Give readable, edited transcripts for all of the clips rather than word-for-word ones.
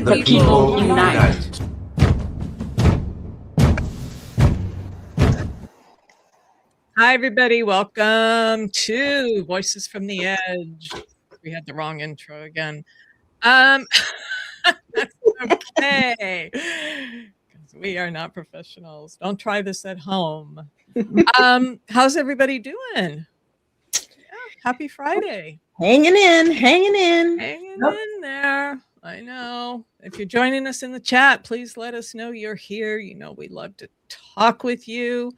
The people unite. Hi, everybody. Welcome to Voices from the Edge. We had the wrong intro again. That's okay. 'Cause we are not professionals. Don't try this at home. How's everybody doing? Yeah, happy Friday. Hanging in. Hanging in there. I know. If you're joining us in the chat, please let us know you're here. You know, we love to talk with you.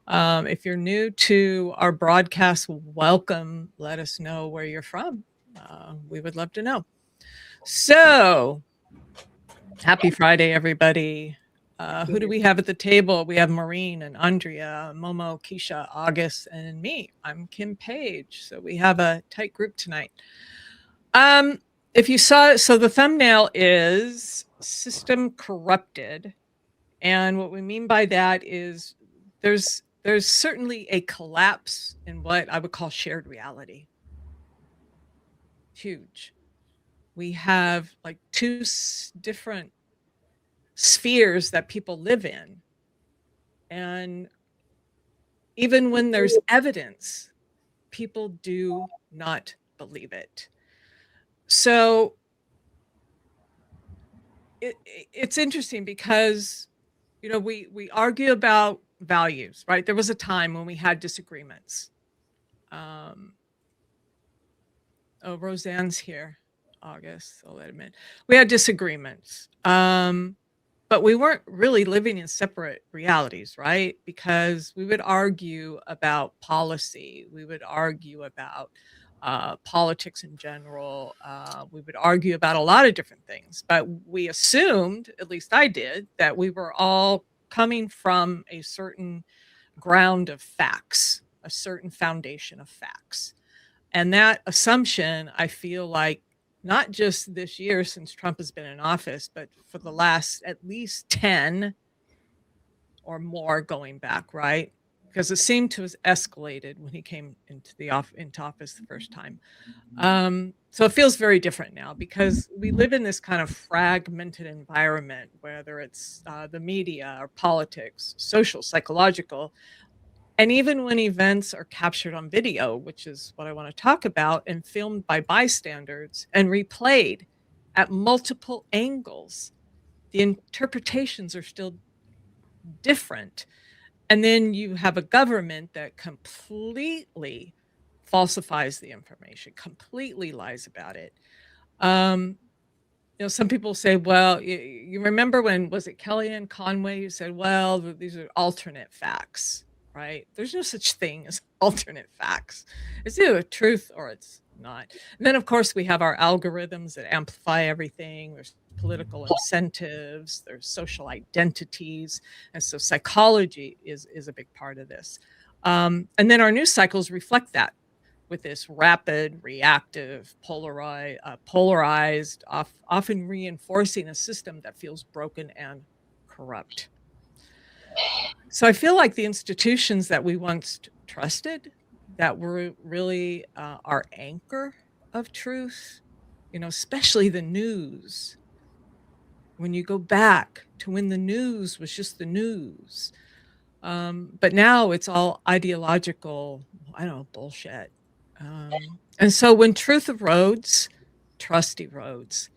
If you're new to our broadcast, welcome. Let us know where you're from. We would love to know. So, happy Friday, everybody. Who do we have at the table? We have Maureen and Andrea, Momo, Keisha, August, and me. I'm Kim Page. So we have a tight group tonight. If you saw, so the thumbnail is system corrupted. And what we mean by that is there's certainly a collapse in what I would call shared reality. Huge. We have like two different spheres that people live in. And even when there's evidence, people do not believe it. So it's interesting because, you know, we argue about values, right? There was a time when we had disagreements. Oh, Roseanne's here. August, I'll let him in. We had disagreements. But we weren't really living in separate realities, right? Because we would argue about policy. We would argue about politics in general. We would argue about a lot of different things. But we assumed, at least I did, that we were all coming from a certain ground of facts, a certain foundation of facts. And that assumption, I feel like, not just this year since Trump has been in office, but for the last at least 10 or more going back, right? Because it seemed to have escalated when he came into office the first time. So it feels very different now because we live in this kind of fragmented environment, whether it's the media or politics, social, psychological. And even when events are captured on video, which is what I want to talk about, and filmed by bystanders and replayed at multiple angles, the interpretations are still different. And then you have a government that completely falsifies the information, completely lies about it. You know, some people say, well, you remember when, was it Kellyanne Conway who said, well, these are alternate facts, right? There's no such thing as alternate facts. It's either truth or it's not. And then, of course, we have our algorithms that amplify everything. There's political incentives, there's social identities. And so psychology is a big part of this. And then our news cycles reflect that, with this rapid, reactive, polarized, often reinforcing a system that feels broken and corrupt. So I feel like the institutions that we once trusted, that were really our anchor of truth, you know, especially the news. When you go back to when the news was just the news. But now it's all ideological, I don't know, bullshit. And so when truth erodes, trust erodes.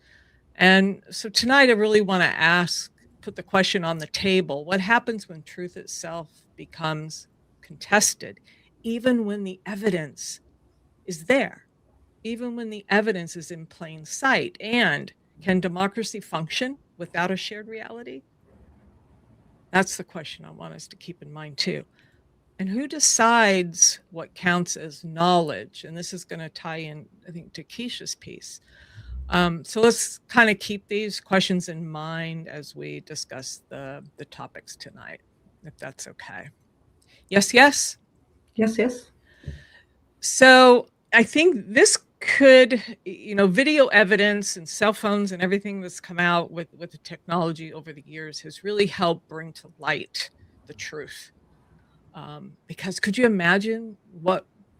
And so tonight I really want to put the question on the table. What happens when truth itself becomes contested, even when the evidence is there, even when the evidence is in plain sight? And can democracy function without a shared reality? That's the question I want us to keep in mind too. And who decides what counts as knowledge? And this is going to tie in, I think, to Keisha's piece. So let's kind of keep these questions in mind as we discuss the topics tonight, if that's okay. Yes, yes? Yes, yes. So I think this could, you know, video evidence and cell phones and everything that's come out with the technology over the years has really helped bring to light the truth. Because could you imagine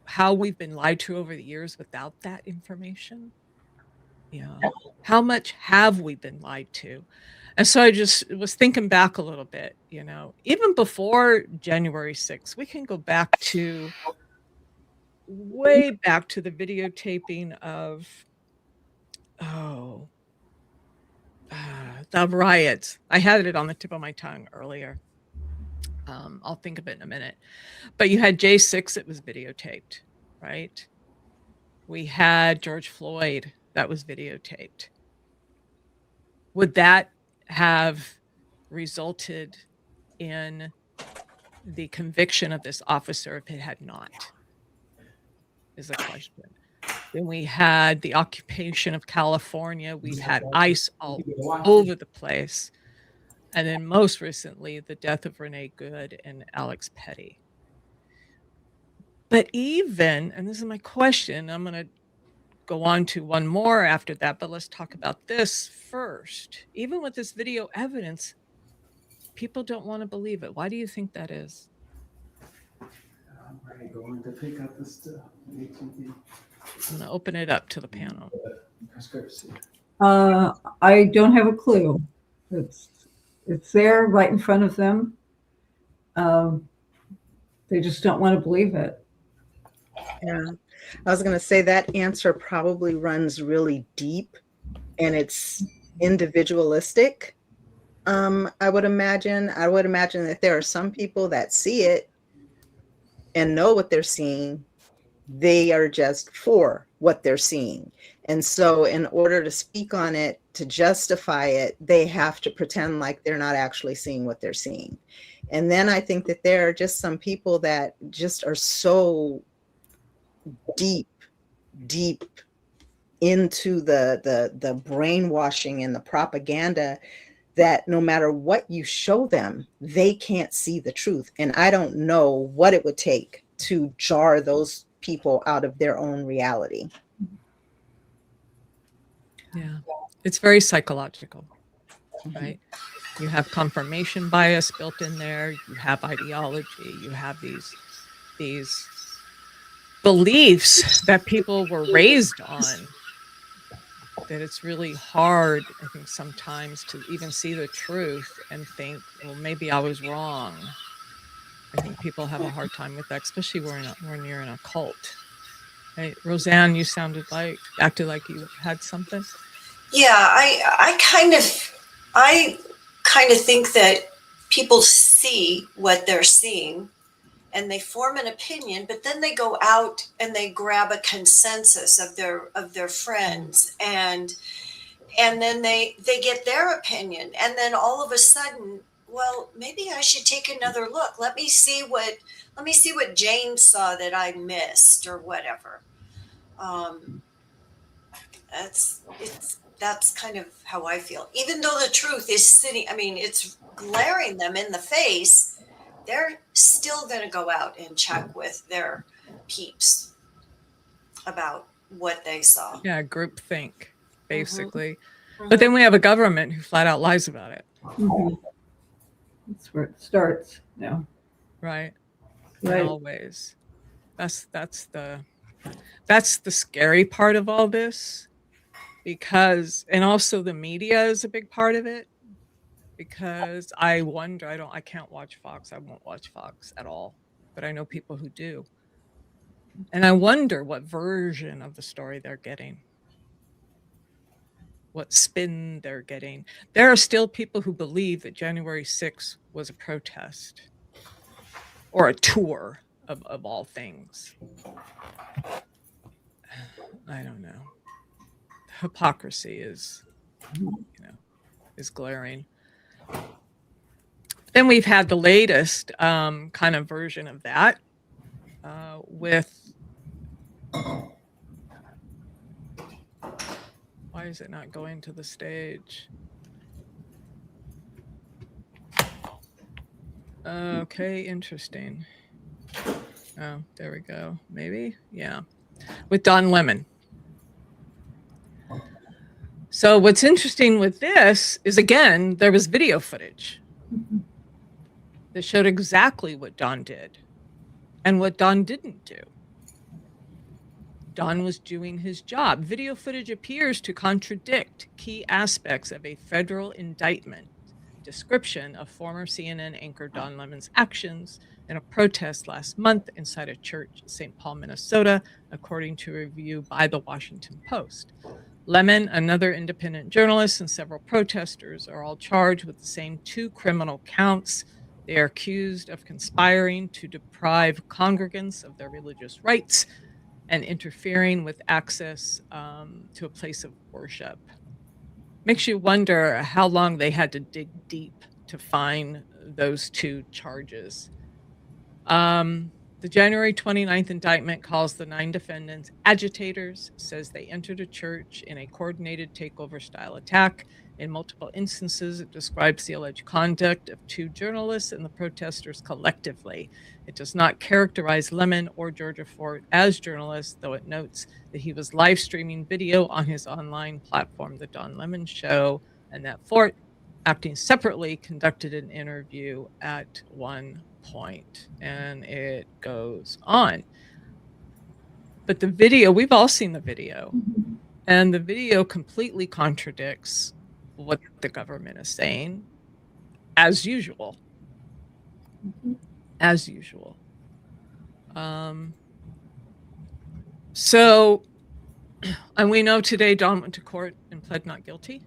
how we've been lied to over the years without that information? Yeah. How much have we been lied to? And so I just was thinking back a little bit, even before January 6th, we can go back to way back to the videotaping of, oh, the riots. I had it on the tip of my tongue earlier. I'll think of it in a minute. But you had J6 that was videotaped, right? We had George Floyd that was videotaped. Would that have resulted in the conviction of this officer if it had not? Is the question. Then we had the occupation of California. We've had ICE all over the place. And then most recently, the death of Renee Good and Alex Petty. But even, and this is my question, I'm going to go on to one more after that, but let's talk about this first. Even with this video evidence, people don't want to believe it. Why do you think that is? I'm ready going to pick up the stuff. I'm going to open it up to the panel. I don't have a clue. It's there right in front of them. They just don't want to believe it. Yeah, I was going to say that answer probably runs really deep and it's individualistic. I would imagine that there are some people that see it and know what they're seeing. They are just for what they're seeing. And so in order to speak on it, to justify it, they have to pretend like they're not actually seeing what they're seeing. And then I think that there are just some people that just are so deep into the brainwashing and the propaganda that no matter what you show them, they can't see the truth. And I don't know what it would take to jar those people out of their own reality. Yeah, it's very psychological, right? You have confirmation bias built in there. You have ideology. You have these beliefs that people were raised on, that it's really hard, I think, sometimes to even see the truth and think, well, maybe I was wrong. I think people have a hard time with that, especially when you're in a cult. Hey, Roseanne, you acted like you had something. Yeah, I kind of think that people see what they're seeing and they form an opinion, but then they go out and they grab a consensus of their friends and then they get their opinion, and then all of a sudden, well, maybe I should take another look. Let me see what James saw that I missed or whatever. That's kind of how I feel. Even though the truth is sitting, I mean, it's glaring them in the face, they're still going to go out and check with their peeps about what they saw. Yeah, groupthink, basically. Mm-hmm. But then we have a government who flat out lies about it. Mm-hmm. That's where it starts. Yeah. Right. Right. In all ways. That's the scary part of all this, because, and also the media is a big part of it, because I wonder, I can't watch Fox. I won't watch Fox at all, but I know people who do. And I wonder what version of the story they're getting, what spin they're getting. There are still people who believe that January 6th was a protest or a tour of all things. I don't know. Hypocrisy is glaring. Then we've had the latest kind of version of that with, why is it not going to the stage? Okay, interesting. Oh, there we go. Maybe, yeah. With Don Lemon. So what's interesting with this is, again, there was video footage that showed exactly what Don did and what Don didn't do. Don was doing his job. Video footage appears to contradict key aspects of a federal indictment description of former CNN anchor Don Lemon's actions in a protest last month inside a church in St. Paul, Minnesota, according to a review by the Washington Post. Lemon, another independent journalist, and several protesters are all charged with the same 2 criminal counts. They are accused of conspiring to deprive congregants of their religious rights and interfering with access to a place of worship. Makes you wonder how long they had to dig deep to find those 2 charges. The January 29th indictment calls the 9 defendants agitators, says they entered a church in a coordinated takeover style attack. In multiple instances, it describes the alleged conduct of 2 journalists and the protesters collectively. It does not characterize Lemon or Georgia Fort as journalists, though it notes that he was live streaming video on his online platform, The Don Lemon Show, and that Fort, acting separately, conducted an interview at one point. And it goes on. But the video, we've all seen the video, and the video completely contradicts what the government is saying, as usual. As usual. So, and we know today Don went to court and pled not guilty.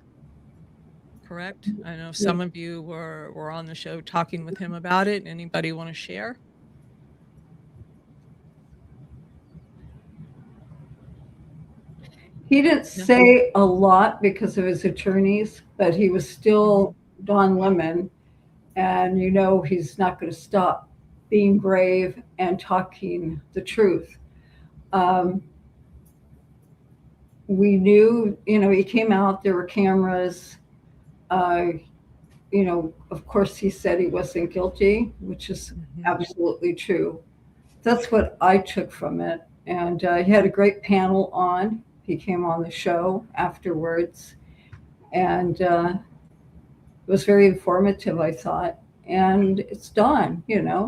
Correct? I know some of you were on the show talking with him about it. Anybody want to share? He didn't say a lot because of his attorneys, but he was still Don Lemon. And you know he's not going to stop being brave and talking the truth. We knew, he came out, there were cameras. Of course, he said he wasn't guilty, which is absolutely true. That's what I took from it. And he had a great panel on. He came on the show afterwards. And it was very informative, I thought. And it's Don,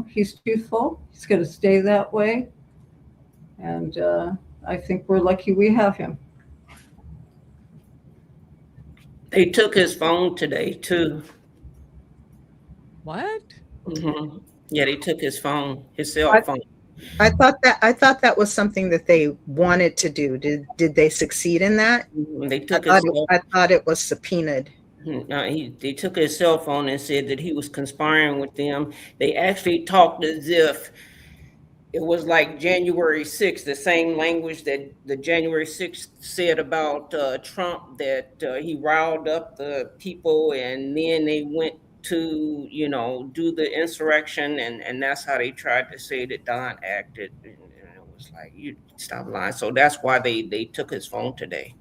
he's truthful. He's going to stay that way. And I think we're lucky we have him. They took his phone today too. What? Yeah, they took his phone, his cell phone. I thought that was something that they wanted to do. Did they succeed in that? They took I thought it was subpoenaed. They took his cell phone and said that he was conspiring with them. They actually talked as if it was like January 6th, the same language that the January 6th said about Trump, that he riled up the people and then they went to, do the insurrection. And that's how they tried to say that Don acted. And it was like, you stop lying. So that's why they took his phone today.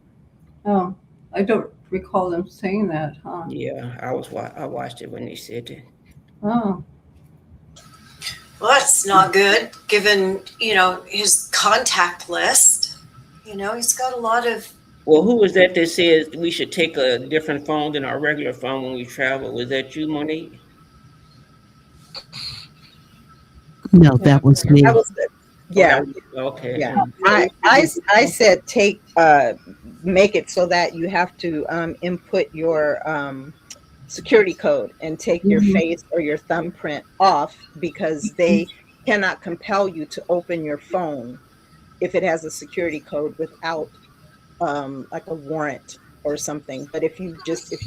Oh, I don't recall them saying that, huh? Yeah, I watched it when they said that. Oh. Well, that's not good, given, his contact list. He's got a lot of... Well, who was that says we should take a different phone than our regular phone when we travel? Was that you, Monique? No, that was me. That was yeah. Okay. Yeah. I said make it so that you have to input your security code and take your face or your thumbprint off, because they cannot compel you to open your phone if it has a security code without like a warrant or something. But if you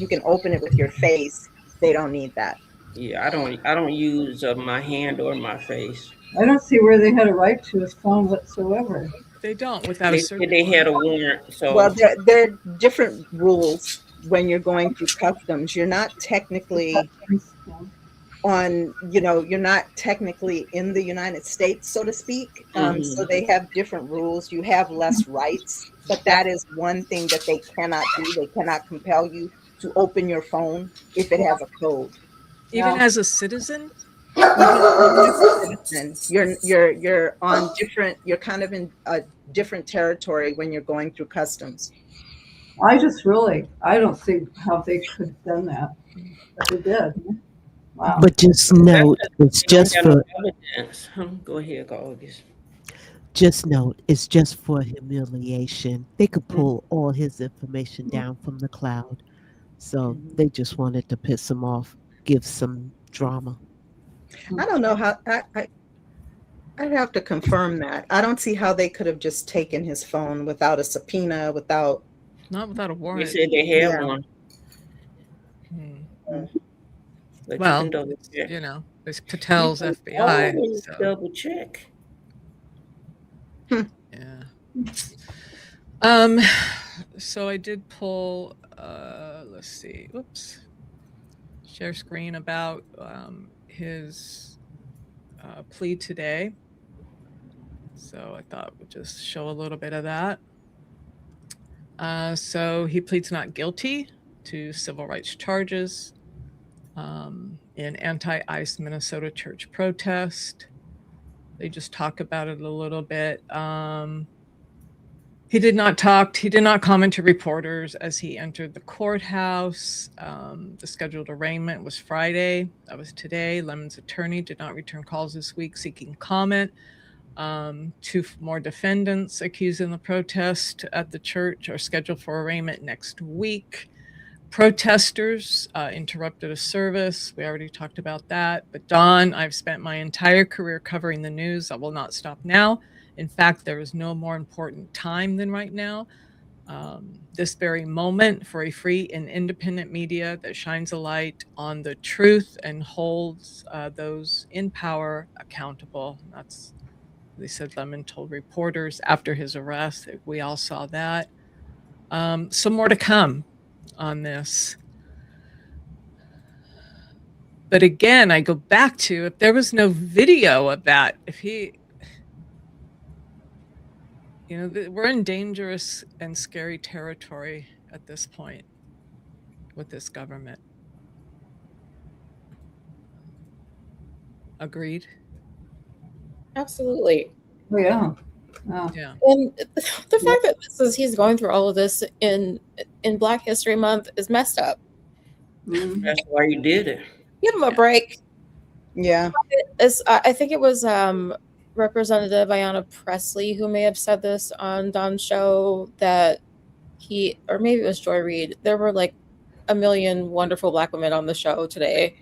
can open it with your face, they don't need that. Yeah, I don't use my hand or my face. I don't see where they had a right to his phone whatsoever. They don't without a search. They had a warrant. So well, there are different rules when you're going through customs. You're not technically you're not technically in the United States, so to speak. So they have different rules. You have less rights, but that is one thing that they cannot do. They cannot compel you to open your phone if it has a code. Even as a citizen? You're on different, you're kind of in a different territory when you're going through customs. I don't see how they could have done that, but they did. Wow. But just note, it's just for Go ahead, August. Just note, it's just for humiliation. They could pull all his information down from the cloud. So they just wanted to piss him off, give some drama. I don't know how I'd have to confirm that. I don't see how they could have just taken his phone without a subpoena, without. Not without a They warrant. said they had Yeah. one. Hmm. But Well, you can double check. you know, it's Patel's You can FBI. always So, double check. yeah. So I did pull, let's see, whoops, share screen about his plea today. So I thought we'd just show a little bit of that. So he pleads not guilty to civil rights charges in anti-ICE Minnesota church protest. They just talk about it a little bit. He did not comment to reporters as he entered the courthouse. The scheduled arraignment was Friday. That was today. Lemon's attorney did not return calls this week seeking comment. 2 more defendants accused in the protest at the church are scheduled for arraignment next week. Protesters interrupted a service. We already talked about that. But Don, I've spent my entire career covering the news. I will not stop now. In fact, there is no more important time than right now. This very moment for a free and independent media that shines a light on the truth and holds those in power accountable. That's, they said Lemon told reporters after his arrest. We all saw that. Some more to come on this. But again, I go back to, if there was no video of that, if he, you know, we're in dangerous and scary territory at this point with this government. Agreed? Absolutely. Oh, yeah. Oh. Yeah. And the fact that he's going through all of this in Black History Month is messed up. Mhm. That's why you did it. Give him a break. Yeah. I think it was Representative Ayanna Presley who may have said this on Don's show, that he, or maybe it was Joy Reid, there were like a million wonderful Black women on the show today.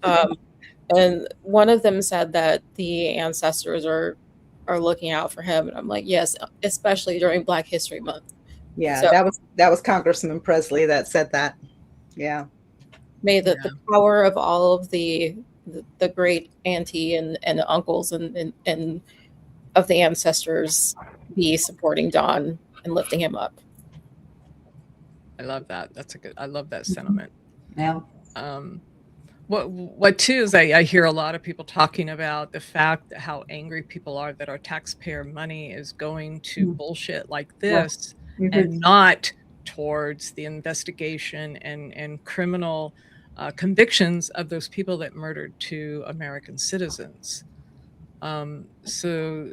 And one of them said that the ancestors are looking out for him. And I'm like, yes, especially during Black History Month. Yeah. So- that was Congressman Presley that said that. Yeah. May the power of all of the great auntie and uncles and of the ancestors be supporting Don and lifting him up. I love that. I love that sentiment. Yeah. What too is I hear a lot of people talking about the fact that how angry people are that our taxpayer money is going to bullshit like this and not towards the investigation and criminal convictions of those people that murdered 2 American citizens. So,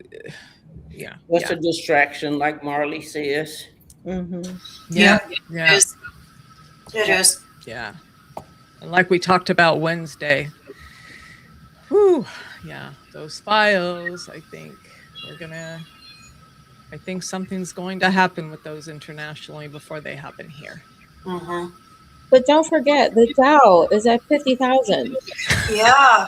yeah. What's a distraction, like Marley says? Mm-hmm. Yeah. It is. Yeah. And like we talked about Wednesday, whew, yeah, those files, I think something's going to happen with those internationally before they happen here. Mm-hmm. But don't forget, the Dow is at 50,000. Yeah.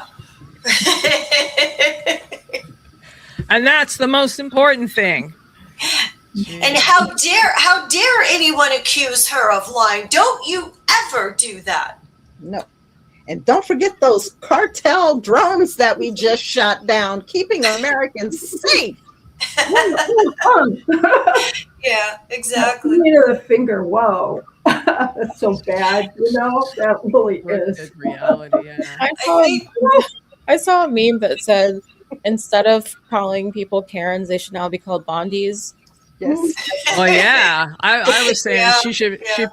And that's the most important thing. And how dare anyone accuse her of lying? Don't you ever do that. No. And don't forget those cartel drones that we just shot down, keeping Americans safe. Yeah, exactly. The finger, whoa. That's so bad, you know? That really is. Good reality, yeah. I saw a meme that said, instead of calling people Karens, they should now be called Bondies. Yes. Well, yeah. I was saying Yeah,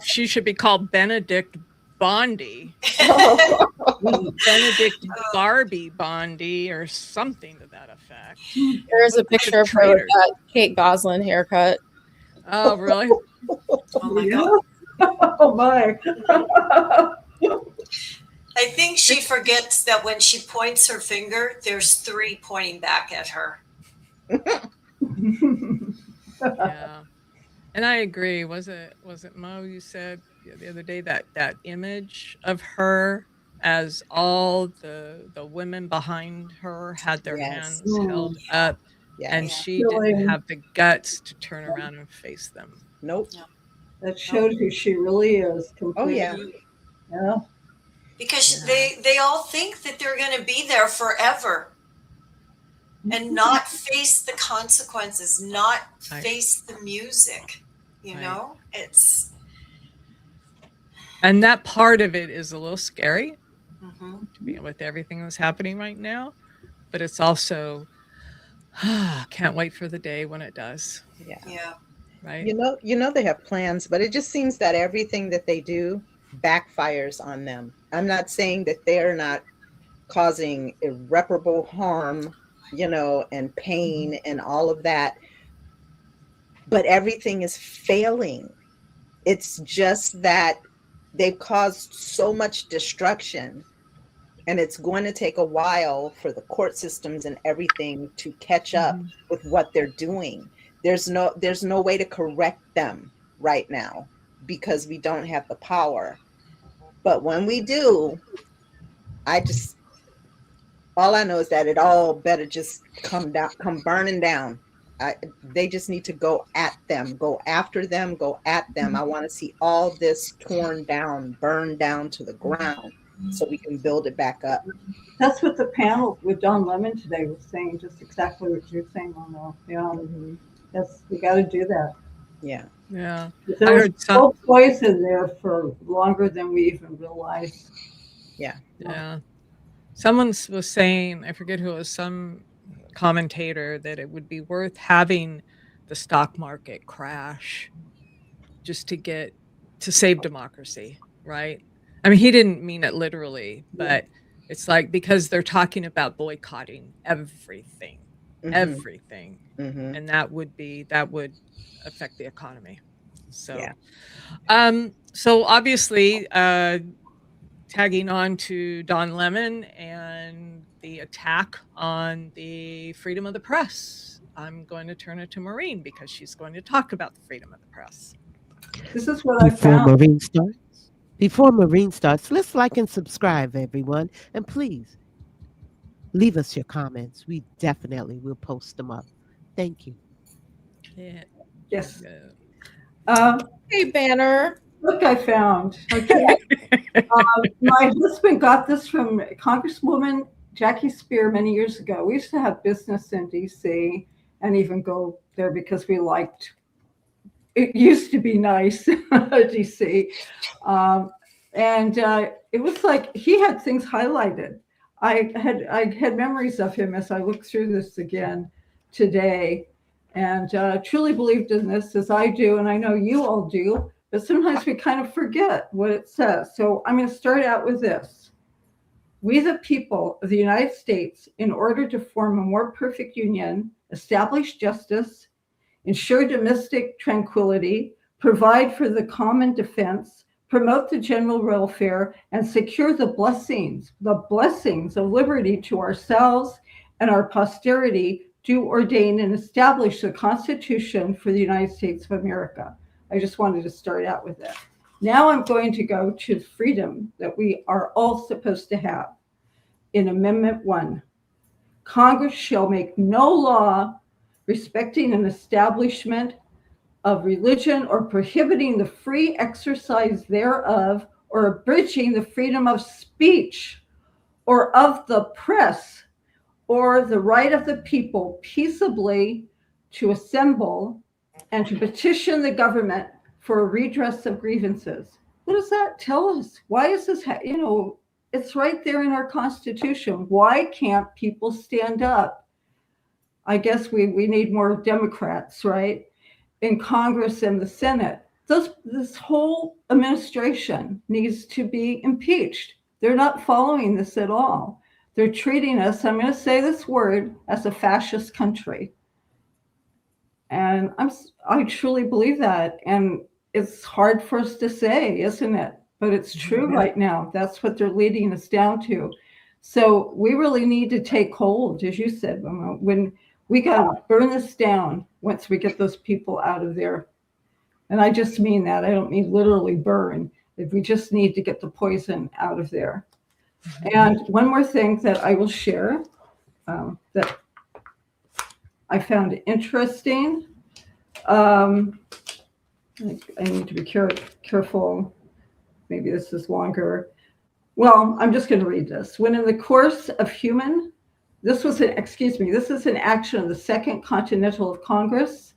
she should be called Benedict Bondi. Oh. Benedict Barbie Bondi or something to that effect. There's a picture of her with that Kate Goslin haircut. Oh, really? Oh my God. Oh my. I think she forgets that when she points her finger, there's 3 pointing back at her. Yeah. And I agree. Was it Mo, you said the other day that image of her as all the women behind her had their Yes. hands held up, and Yes. she didn't have the guts to turn around and face them. Nope. That showed who she really is Oh completely. yeah. Yeah. Because Yeah. they all think that they're going to be there forever and not face the consequences, not Right. face the music. You Right. know, it's And that part of it is a little scary mhm. with everything that's happening right now, but it's also can't wait for the day when it does. Yeah. Yeah. Right. You know they have plans, but it just seems that everything that they do backfires on them. I'm not saying that they are not causing irreparable harm, you know, and pain and all of that, but everything is failing. It's just that they've caused so much destruction, and it's going to take a while for the court systems and everything to catch up with what they're doing. There's no way to correct them right now because we don't have the power. But when we do, all I know is that it all better just come burning down. They just need to go at them, go after them, go at them. I want to see all this torn down, burned down to the ground so we can build it back up. That's what the panel with Don Lemon today was saying, just exactly what you're saying on that. Yeah. We got to do that. Yeah. Yeah. There was still poison there for longer than we even realized. Yeah. Yeah. Someone was saying, I forget who it was, some commentator, that it would be worth having the stock market crash just to save democracy, right? I mean, he didn't mean it literally, but it's like, because they're talking about boycotting everything, and that would affect the economy. So, so obviously, tagging on to Don Lemon and the attack on the freedom of the press, I'm going to turn it to Maureen because she's going to talk about the freedom of the press. This is what I found. Before Maureen starts, let's like and subscribe, everyone. And please, leave us your comments. We definitely will post them up. Thank you. Yeah. Yes. Hey, Banner. Look, I found. Okay. My husband got this from Congresswoman Jackie Spear many years ago. We used to have business in D.C. and even go there because we liked. It used to be nice, D.C. And it was like he had things highlighted. I had memories of him as I looked through this again today, and truly believed in this as I do, and I know you all do. But sometimes we kind of forget what it says. So I'm going to start out with this. We, the people of the United States, in order to form a more perfect union, establish justice, ensure domestic tranquility, provide for the common defense, promote the general welfare, and secure the blessings of liberty to ourselves and our posterity, do ordain and establish the Constitution for the United States of America. I just wanted to start out with that. Now I'm going to go to freedom that we are all supposed to have. In Amendment 1, Congress shall make no law respecting an establishment of religion or prohibiting the free exercise thereof or abridging the freedom of speech or of the press or the right of the people peaceably to assemble and to petition the government for a redress of grievances. What does that tell us? Why is this, it's right there in our Constitution. Why can't people stand up? I guess we need more Democrats, right, in Congress and the Senate. This whole administration needs to be impeached. They're not following this at all. They're treating us, I'm going to say this word, as a fascist country. And I truly believe that. And it's hard for us to say, isn't it? But it's true right now. That's what they're leading us down to. So we really need to take hold, as you said, Mama, when we got to burn this down. once we get those people out of there. And I just mean that. I don't mean literally burn. We just need to get the poison out of there. And one more thing that I will share that I found interesting. I need to be careful. Maybe this is longer. Well, I'm just going to read this. When in the course of this is an action of the Second Continental Congress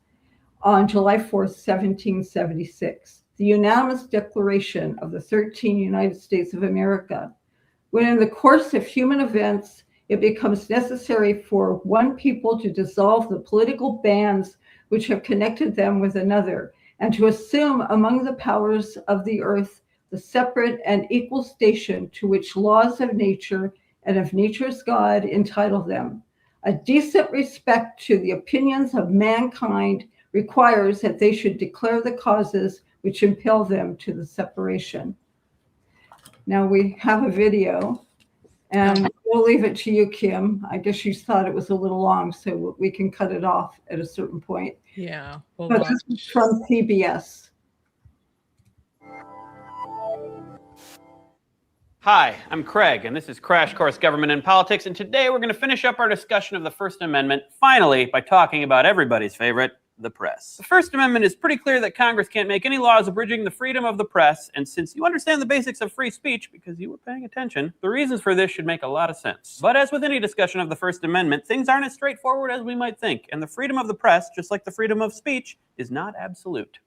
on July 4th, 1776. The unanimous declaration of the 13 United States of America. When in the course of human events, it becomes necessary for one people to dissolve the political bands which have connected them with another, and to assume among the powers of the earth the separate and equal station to which laws of nature and of nature's God entitle them. A decent respect to the opinions of mankind requires that they should declare the causes which impel them to the separation. Now we have a video, and we'll leave it to you, Kim. I guess you thought it was a little long, so we can cut it off at a certain point. Yeah. But this is from PBS. Hi, I'm Craig, and this is Crash Course Government and Politics, and today we're going to finish up our discussion of the First Amendment, finally, by talking about everybody's favorite, the press. The First Amendment is pretty clear that Congress can't make any laws abridging the freedom of the press, and since you understand the basics of free speech, because you were paying attention, the reasons for this should make a lot of sense. But as with any discussion of the First Amendment, things aren't as straightforward as we might think, and the freedom of the press, just like the freedom of speech, is not absolute.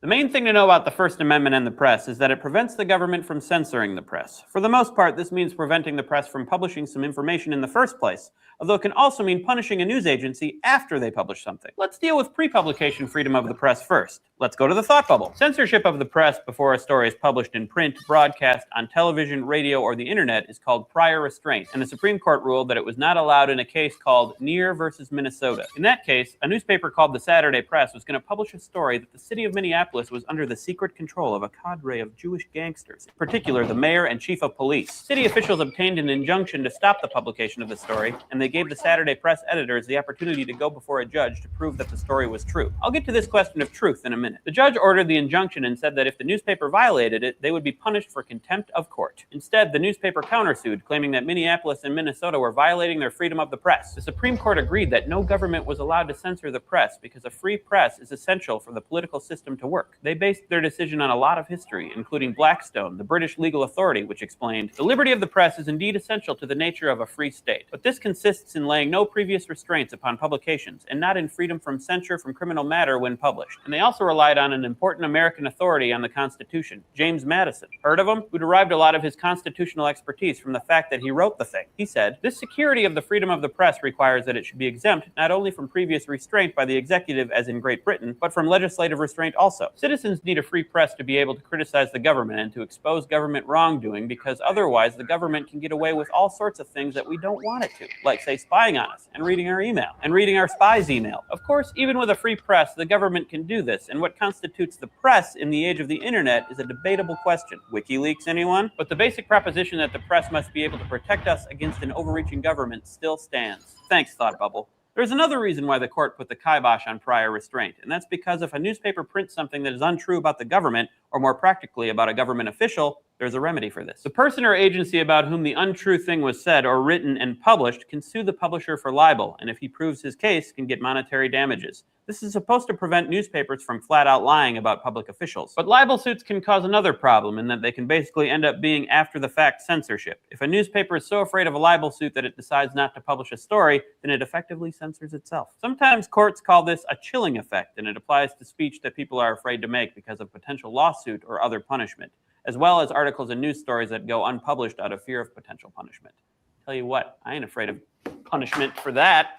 The main thing to know about the First Amendment and the press is that it prevents the government from censoring the press. For the most part, this means preventing the press from publishing some information in the first place, although it can also mean punishing a news agency after they publish something. Let's deal with pre-publication freedom of the press first. Let's go to the thought bubble. Censorship of the press before a story is published in print, broadcast, on television, radio, or the internet is called prior restraint, and the Supreme Court ruled that it was not allowed in a case called Neer versus Minnesota. In that case, a newspaper called the Saturday Press was going to publish a story that the city of Minneapolis was under the secret control of a cadre of Jewish gangsters, in particular the mayor and chief of police. City officials obtained an injunction to stop the publication of the story, and they gave the Saturday Press editors the opportunity to go before a judge to prove that the story was true. I'll get to this question of truth in a minute. The judge ordered the injunction and said that if the newspaper violated it, they would be punished for contempt of court. Instead, the newspaper countersued, claiming that Minneapolis and Minnesota were violating their freedom of the press. The Supreme Court agreed that no government was allowed to censor the press because a free press is essential for the political system to work. They based their decision on a lot of history, including Blackstone, the British legal authority, which explained, "The liberty of the press is indeed essential to the nature of a free state, but this consists in laying no previous restraints upon publications, and not in freedom from censure from criminal matter when published." And they also relied on an important American authority on the Constitution, James Madison. Heard of him? Who derived a lot of his constitutional expertise from the fact that he wrote the thing. He said, "This security of the freedom of the press requires that it should be exempt not only from previous restraint by the executive as in Great Britain, but from legislative restraint also. Citizens need a free press to be able to criticize the government and to expose government wrongdoing, because otherwise the government can get away with all sorts of things that we don't want it to, like say spying on us and reading our email and reading our spies' email. Of course, even with a free press, the government can do this, and what constitutes the press in the age of the internet is a debatable question. WikiLeaks, anyone? But the basic proposition that the press must be able to protect us against an overreaching government still stands." Thanks, Thought Bubble. There's another reason why the court put the kibosh on prior restraint, and that's because if a newspaper prints something that is untrue about the government, or more practically about a government official, there's a remedy for this. The person or agency about whom the untrue thing was said or written and published can sue the publisher for libel, and if he proves his case, can get monetary damages. This is supposed to prevent newspapers from flat out lying about public officials. But libel suits can cause another problem in that they can basically end up being after-the-fact censorship. If a newspaper is so afraid of a libel suit that it decides not to publish a story, then it effectively censors itself. Sometimes courts call this a chilling effect, and it applies to speech that people are afraid to make because of potential lawsuit or other punishment, as well as articles and news stories that go unpublished out of fear of potential punishment. Tell you what, I ain't afraid of punishment for that.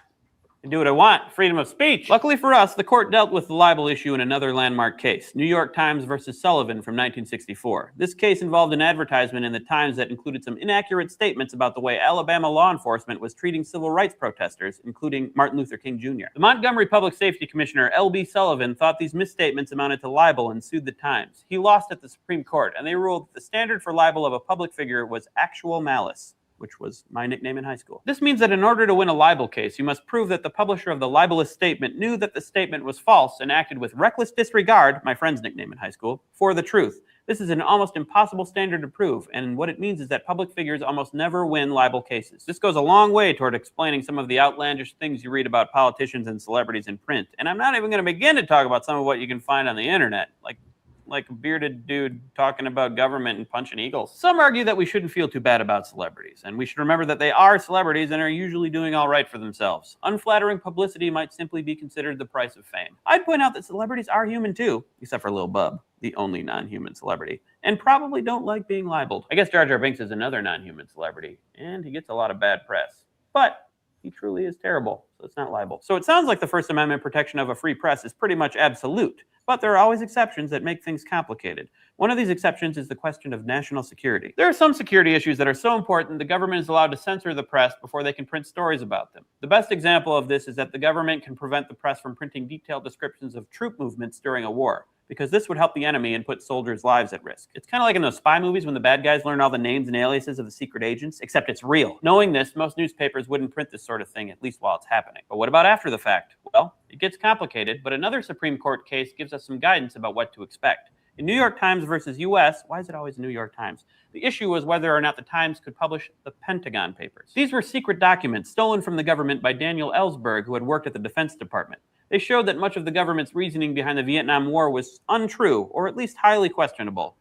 can do what I want. Freedom of speech. Luckily for us, the court dealt with the libel issue in another landmark case, New York Times versus Sullivan from 1964. This case involved an advertisement in the Times that included some inaccurate statements about the way Alabama law enforcement was treating civil rights protesters, including Martin Luther King Jr. The Montgomery Public Safety Commissioner, L.B. Sullivan, thought these misstatements amounted to libel and sued the Times. He lost at the Supreme Court, and they ruled that the standard for libel of a public figure was actual malice, which was my nickname in high school. This means that in order to win a libel case, you must prove that the publisher of the libelous statement knew that the statement was false and acted with reckless disregard, my friend's nickname in high school, for the truth. This is an almost impossible standard to prove, and what it means is that public figures almost never win libel cases. This goes a long way toward explaining some of the outlandish things you read about politicians and celebrities in print. And I'm not even going to begin to talk about some of what you can find on the internet, like a bearded dude talking about government and punching eagles. Some argue that we shouldn't feel too bad about celebrities, and we should remember that they are celebrities and are usually doing all right for themselves. Unflattering publicity might simply be considered the price of fame. I'd point out that celebrities are human too, except for Lil Bub, the only non-human celebrity, and probably don't like being libeled. I guess Jar Jar Binks is another non-human celebrity, and he gets a lot of bad press. But he truly is terrible, so it's not libel. So it sounds like the First Amendment protection of a free press is pretty much absolute. But there are always exceptions that make things complicated. One of these exceptions is the question of national security. There are some security issues that are so important the government is allowed to censor the press before they can print stories about them. The best example of this is that the government can prevent the press from printing detailed descriptions of troop movements during a war, because this would help the enemy and put soldiers' lives at risk. It's kind of like in those spy movies when the bad guys learn all the names and aliases of the secret agents, except it's real. Knowing this, most newspapers wouldn't print this sort of thing, at least while it's happening. But what about after the fact? Well, it gets complicated, but another Supreme Court case gives us some guidance about what to expect. In New York Times versus US, why is it always New York Times? The issue was whether or not the Times could publish the Pentagon Papers. These were secret documents stolen from the government by Daniel Ellsberg, who had worked at the Defense Department. They showed that much of the government's reasoning behind the Vietnam War was untrue, or at least highly questionable.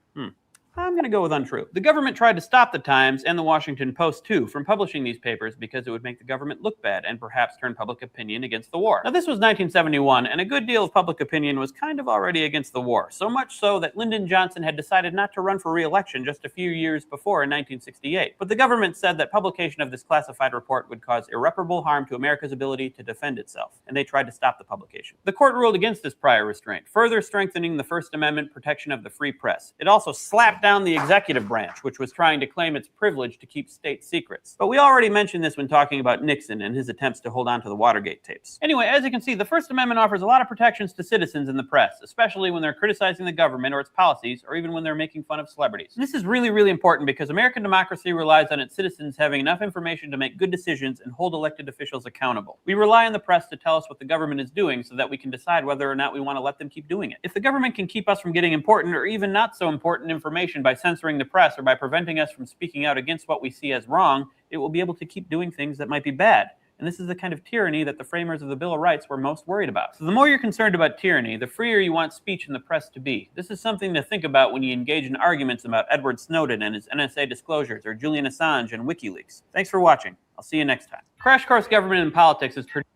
I'm going to go with untrue. The government tried to stop the Times and the Washington Post, too, from publishing these papers because it would make the government look bad and perhaps turn public opinion against the war. Now, this was 1971, and a good deal of public opinion was kind of already against the war, so much so that Lyndon Johnson had decided not to run for re-election just a few years before in 1968. But the government said that publication of this classified report would cause irreparable harm to America's ability to defend itself, and they tried to stop the publication. The court ruled against this prior restraint, further strengthening the First Amendment protection of the free press. It also slapped down the executive branch, which was trying to claim its privilege to keep state secrets. But we already mentioned this when talking about Nixon and his attempts to hold on to the Watergate tapes. Anyway, as you can see, the First Amendment offers a lot of protections to citizens in the press, especially when they're criticizing the government or its policies, or even when they're making fun of celebrities. And this is really, really important because American democracy relies on its citizens having enough information to make good decisions and hold elected officials accountable. We rely on the press to tell us what the government is doing so that we can decide whether or not we want to let them keep doing it. If the government can keep us from getting important or even not so important information by censoring the press or by preventing us from speaking out against what we see as wrong, it will be able to keep doing things that might be bad. And this is the kind of tyranny that the framers of the Bill of Rights were most worried about. So the more you're concerned about tyranny, the freer you want speech in the press to be. This is something to think about when you engage in arguments about Edward Snowden and his NSA disclosures, or Julian Assange and WikiLeaks. Thanks for watching. I'll see you next time. Crash Course Government and Politics is produced.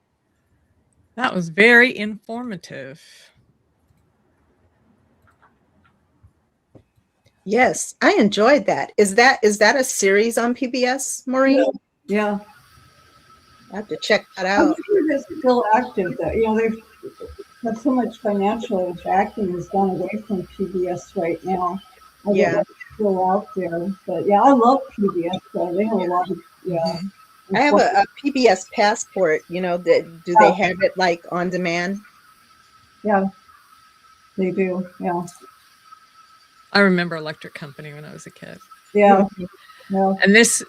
That was very informative. Yes, I enjoyed that. Is that a series on PBS, Maureen? Yeah. I have to check that I'm out. sure they're still active though. You know, they've had so much financial backing has gone away from PBS right now. I don't know if it's still out there. But yeah, I love PBS though. They have a lot of I have a PBS passport, you know, that do they have it like on demand? Yeah, they do. Yeah. I remember Electric Company when I was a kid. Yeah. Yeah. And this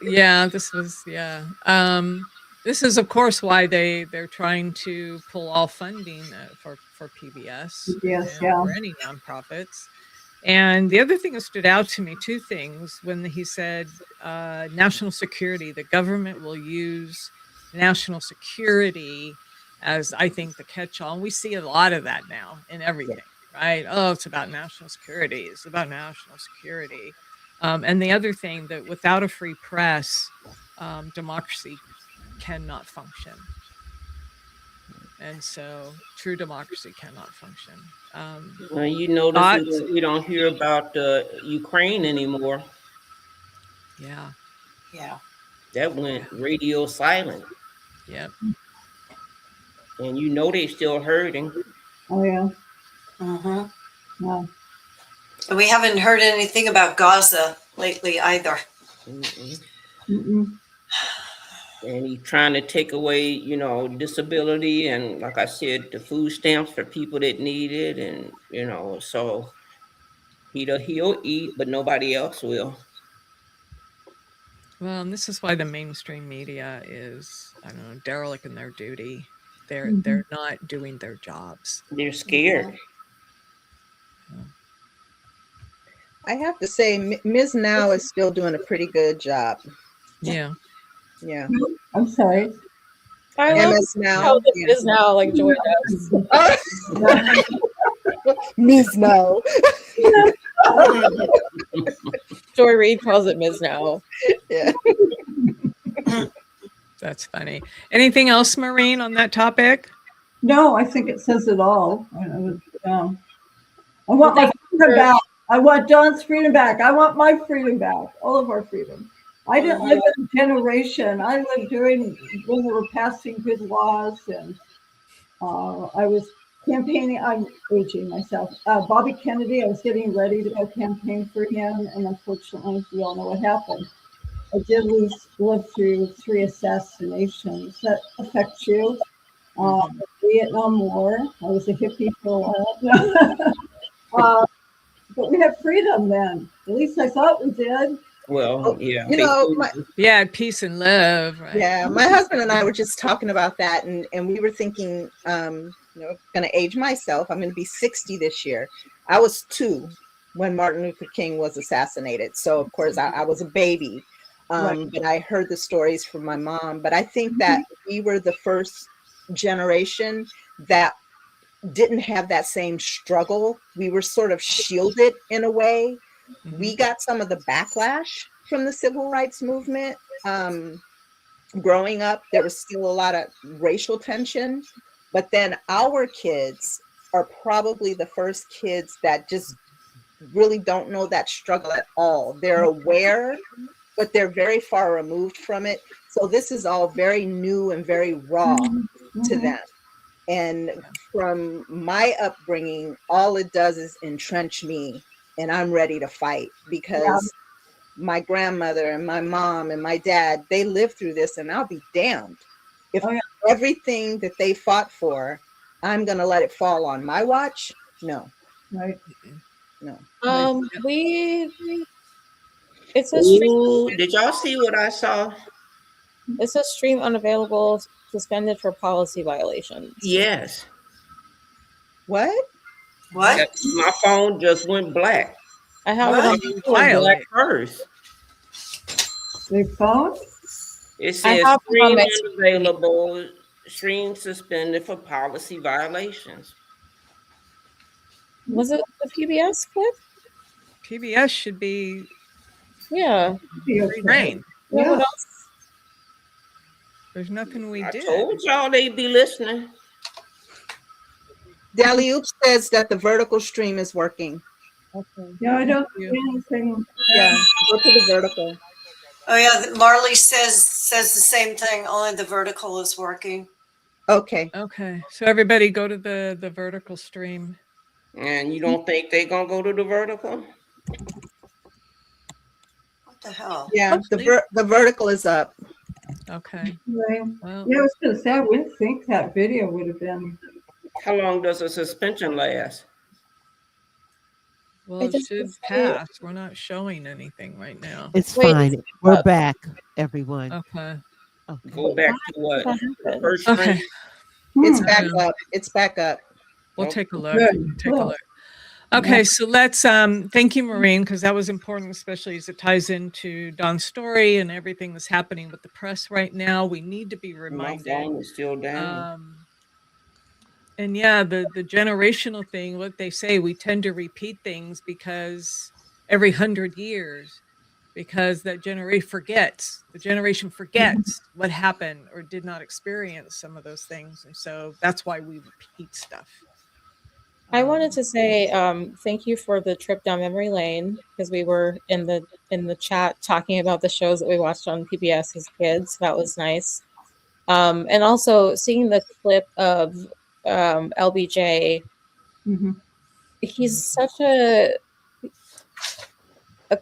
is of course why they're trying to pull all funding for PBS, or any nonprofits. And the other thing that stood out to me, two things, when he said national security, the government will use national security as, I think, the catch-all. And we see a lot of that now in everything, right? Oh, it's about national security. It's about national security. And the other thing, that without a free press, democracy cannot function. And so true democracy cannot function. Well, you notice we don't hear about Ukraine anymore. Yeah. Yeah. That went radio silent. Yep. and you know they still hurting. Oh yeah. Mm-hmm. Yeah. And we haven't heard anything about Gaza lately either. Mm-mm. Mm-mm. And he's trying to take away, disability and, like I said, the food stamps for people that need it, and so he'll eat, but nobody else will. Well, and this is why the mainstream media is, I don't know, derelict in their duty. They're Mhm. they're not doing their jobs. They're scared. I have to say, Ms. Now is still doing a pretty good job. Yeah. Yeah. I'm sorry. I love MS Now. how it Yeah. is now, like Joy does. Ms. Now. Joy Reid calls it Ms. Now. Yeah. That's funny. Anything else, Maureen, on that topic? No, I think it says it all. I want my freedom back. I want Dawn's freedom back. I want my freedom back. All of our freedom. I didn't live in a generation. I lived during when they were passing good laws, and I was campaigning. I'm aging myself. Bobby Kennedy. I was getting ready to go campaign for him, and unfortunately, we all know what happened. I did live through 3 assassinations. That affects you. Vietnam War. I was a hippie for a while. But we had freedom then. At least I thought we did. Well, yeah. Yeah, peace and love, right? Yeah, my husband and I were just talking about that, and we were thinking, going to age myself. I'm going to be 60 this year. I was 2 when Martin Luther King was assassinated. So, of course, I was a baby. But I heard the stories from my mom. But I think that we were the first generation that didn't have that same struggle. We were sort of shielded in a way. We got some of the backlash from the civil rights movement. Growing up, there was still a lot of racial tension, but then our kids are probably the first kids that just really don't know that struggle at all. They're aware, but they're very far removed from it. So this is all very new and very raw to them. And from my upbringing, all it does is entrench me, and I'm ready to fight because my grandmother and my mom and my dad, they lived through this, and I'll be damned if everything that they fought for, I'm going to let it fall on my watch. No. Right. No. It's a stream. Ooh, did y'all see what I saw? It's a stream unavailable, suspended for policy violations. Yes. What? What? My phone just went black. I have it on Black first. Your phone? It says stream unavailable, stream suspended for policy violations. Was it the PBS clip? PBS should be free reign. Yeah. What else? There's nothing we did. I told y'all they'd be listening. Dally Oops says that the vertical stream is working. Okay. Yeah, I don't see anything. Yeah, go to the vertical. Oh yeah, Marley says the same thing. Only the vertical is working. Okay. Okay. So everybody go to the vertical stream. And you don't think they're gonna go to the vertical? What the hell? Yeah, the vertical is up. Okay. Right. Well, Yeah, I was going to say, I wouldn't think that video would have been. How long does a suspension last? well, it should pass. We're not showing anything right now. It's fine. We're back, everyone. Okay. Go back to what? The first Okay. stream? It's back up. It's back up. We'll take a look. Good. Take a look. Okay, so let's thank you, Maureen, because that was important, especially as it ties into Don's story and everything that's happening with the press right now. We need to be reminded. My phone is still down. And yeah, the generational thing, what they say, we tend to repeat things because every 100 years, because that generation forgets. The generation forgets what happened or did not experience some of those things. And so that's why we repeat stuff. I wanted to say thank you for the trip down memory lane, because we were in the chat talking about the shows that we watched on PBS as kids. That was nice. And also seeing the clip of LBJ, he's such a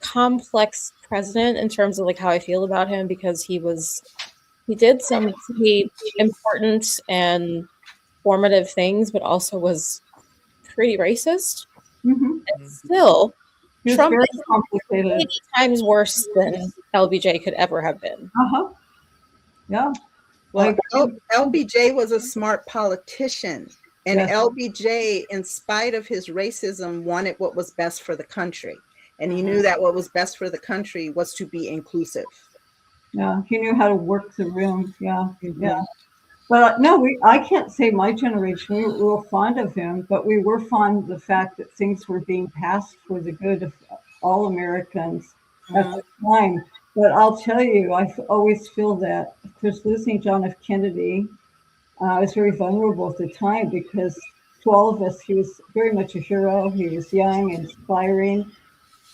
complex president in terms of like how I feel about him, because he did some pretty important and formative things, but also was pretty racist. And still, He was Trump very is complicated. 80 times worse than LBJ could ever have been. Yeah. Well, LBJ was a smart politician, and Yes. LBJ, in spite of his racism, wanted what was best for the country. And he knew that what was best for the country was to be inclusive. Yeah, he knew how to work the room. Yeah, yeah. But no, I can't say my generation, we were fond of him, but we were fond of the fact that things were being passed for the good of all Americans at the time. But I'll tell you, I always feel that, of course, losing John F. Kennedy, I was very vulnerable at the time, because to all of us, he was very much a hero. He was young, inspiring.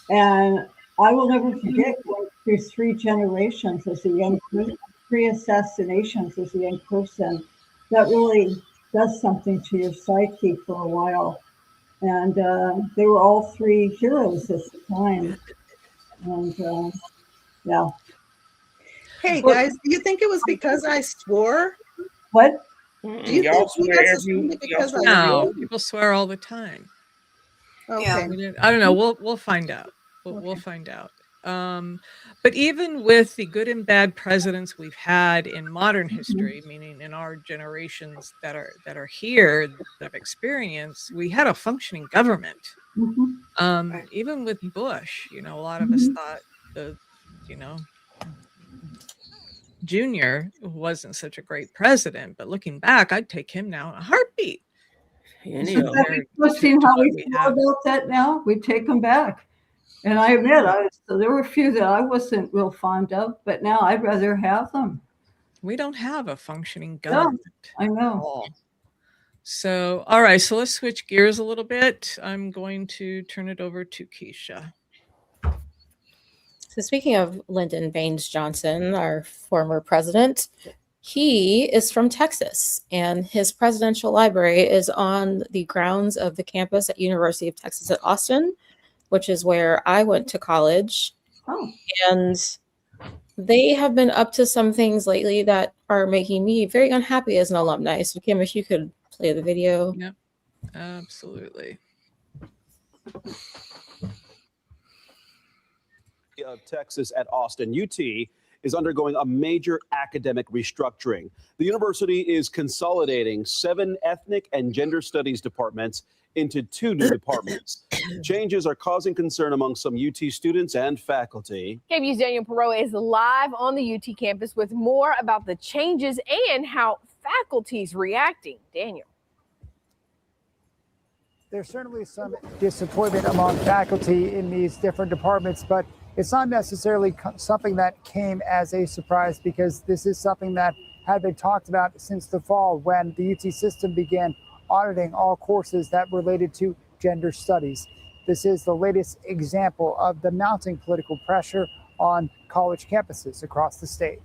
And I will never forget going through 3 generations as a young person, 3 assassinations as a young person. That really does something to your psyche for a while. And they were all 3 heroes at the time. And yeah. Hey guys, do you think it was because I swore? What? Do you Y'all think swear that's every because I No, swore? people swear all the time. Okay. Yeah. I don't know. We'll find out. We'll find out. But even with the good and bad presidents we've had in modern history, meaning in our generations that are here, that have experienced, we had a functioning government. Even with Bush, a lot of us thought Junior wasn't such a great president, but looking back, I'd take him now in a heartbeat. Have you seen how we feel about that now? We take them back. And I admit, there were a few that I wasn't real fond of, but now I'd rather have them. We don't have a functioning government. I know. So, all right, so let's switch gears a little bit. I'm going to turn it over to Keisha. So speaking of Lyndon Baines Johnson, our former president, he is from Texas, and his presidential library is on the grounds of the campus at University of Texas at Austin, which is where I went to college. And they have been up to some things lately that are making me very unhappy as an alumni. So Kim, if you could play the video. Yep, absolutely. Of Texas at Austin, UT is undergoing a major academic restructuring. The university is consolidating 7 ethnic and gender studies departments into 2 new departments. Changes are causing concern among some UT students and faculty. KBU's Daniel Perot is live on the UT campus with more about the changes and how faculty's reacting. Daniel. There's certainly some disappointment among faculty in these different departments, but it's not necessarily something that came as a surprise, because this is something that had been talked about since the fall, when the UT system began auditing all courses that related to gender studies. This is the latest example of the mounting political pressure on college campuses across the state.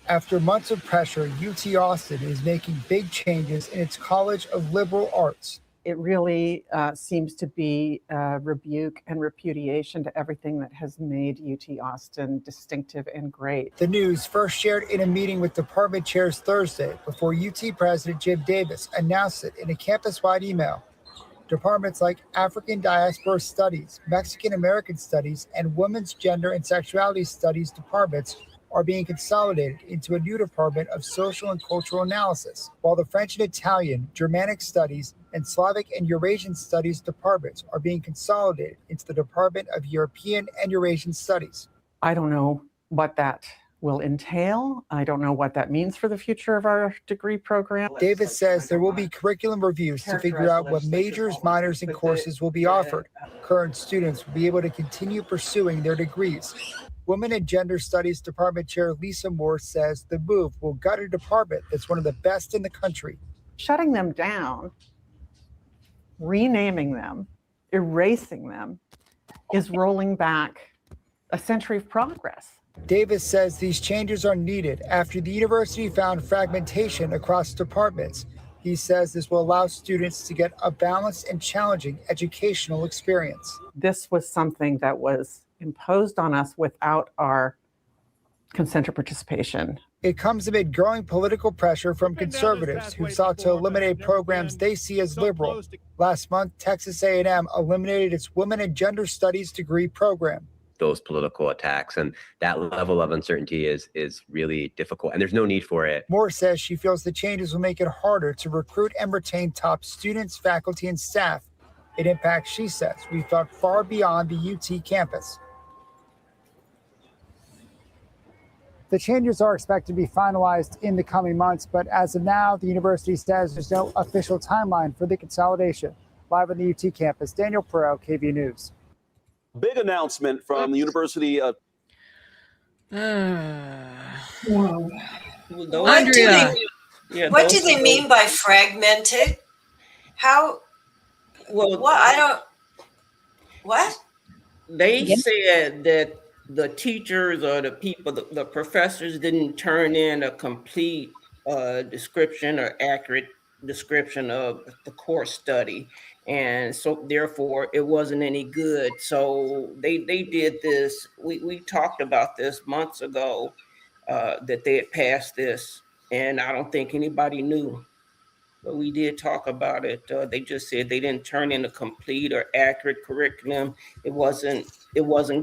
After months of pressure, UT Austin is making big changes in its College of Liberal Arts. It really seems to be a rebuke and repudiation to everything that has made UT Austin distinctive and great. The news first shared in a meeting with department chairs Thursday, before UT President Jim Davis announced it in a campus-wide email. Departments like African Diaspora Studies, Mexican American Studies, and Women's Gender and Sexuality Studies departments are being consolidated into a new department of social and cultural analysis, while the French and Italian, Germanic Studies, and Slavic and Eurasian Studies departments are being consolidated into the Department of European and Eurasian Studies. I don't know what that will entail. I don't know what that means for the future of our degree program. Davis says there will be curriculum reviews to figure out what majors, minors, and courses will be offered. Current students will be able to continue pursuing their degrees. Women and Gender Studies Department Chair Lisa Moore says the move will gut a department that's one of the best in the country. Shutting them down, renaming them, erasing them is rolling back a century of progress. Davis says these changes are needed after the university found fragmentation across departments. He says this will allow students to get a balanced and challenging educational experience. This was something that was imposed on us without our consent or participation. It comes amid growing political pressure from conservatives who sought to eliminate programs they see as liberal. Last month, Texas A&M eliminated its Women and Gender Studies degree program. Those political attacks and that level of uncertainty is really difficult, and there's no need for it. Moore says she feels the changes will make it harder to recruit and retain top students, faculty, and staff. It impacts, she says, we thought far beyond the UT campus. The changes are expected to be finalized in the coming months, but as of now, the university says there's no official timeline for the consolidation. Live on the UT campus, Daniel Perot, KV News. Big announcement from the University of... What do they mean by fragmented? How? Well, what? I don't. What? They said that the teachers or the people, the professors didn't turn in a complete description or accurate description of the course study. And so therefore it wasn't any good. So they did this. We talked about this months ago, that they had passed this, and I don't think anybody knew, but we did talk about it. They just said they didn't turn in a complete or accurate curriculum. It wasn't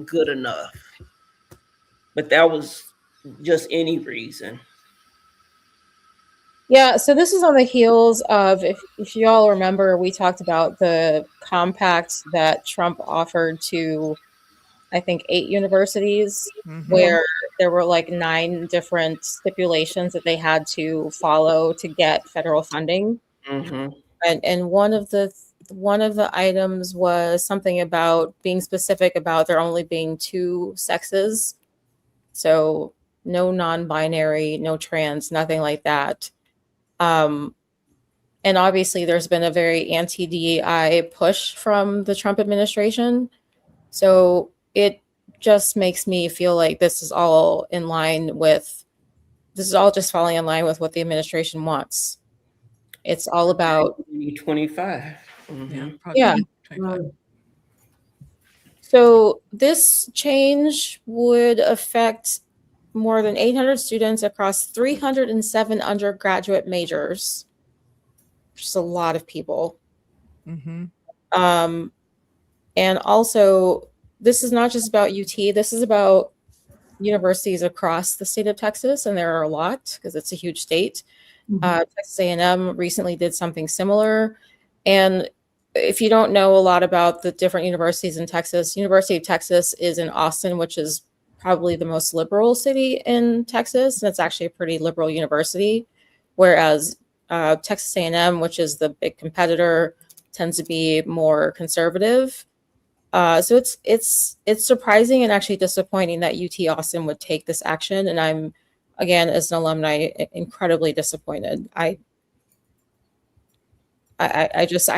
good enough. But that was just any reason. Yeah, so this is on the heels of, if you all remember, we talked about the compact that Trump offered to, I think, 8 universities, where there were like 9 different stipulations that they had to follow to get federal funding. And one of the items was something about being specific about there only being 2 sexes. So no non-binary, no trans, nothing like that. And obviously there's been a very anti-DEI push from the Trump administration. So it just makes me feel like this is all just falling in line with what the administration wants. It's all about 2025. Yeah. So this change would affect more than 800 students across 307 undergraduate majors, which is a lot of people. And also, this is not just about UT, this is about universities across the state of Texas, and there are a lot because it's a huge state. Texas A&M recently did something similar. And if you don't know a lot about the different universities in Texas, University of Texas is in Austin, which is probably the most liberal city in Texas, and it's actually a pretty liberal university, whereas Texas A&M, which is the big competitor, tends to be more conservative. So it's surprising and actually disappointing that UT Austin would take this action, and I'm, again, as an alumni, incredibly disappointed. I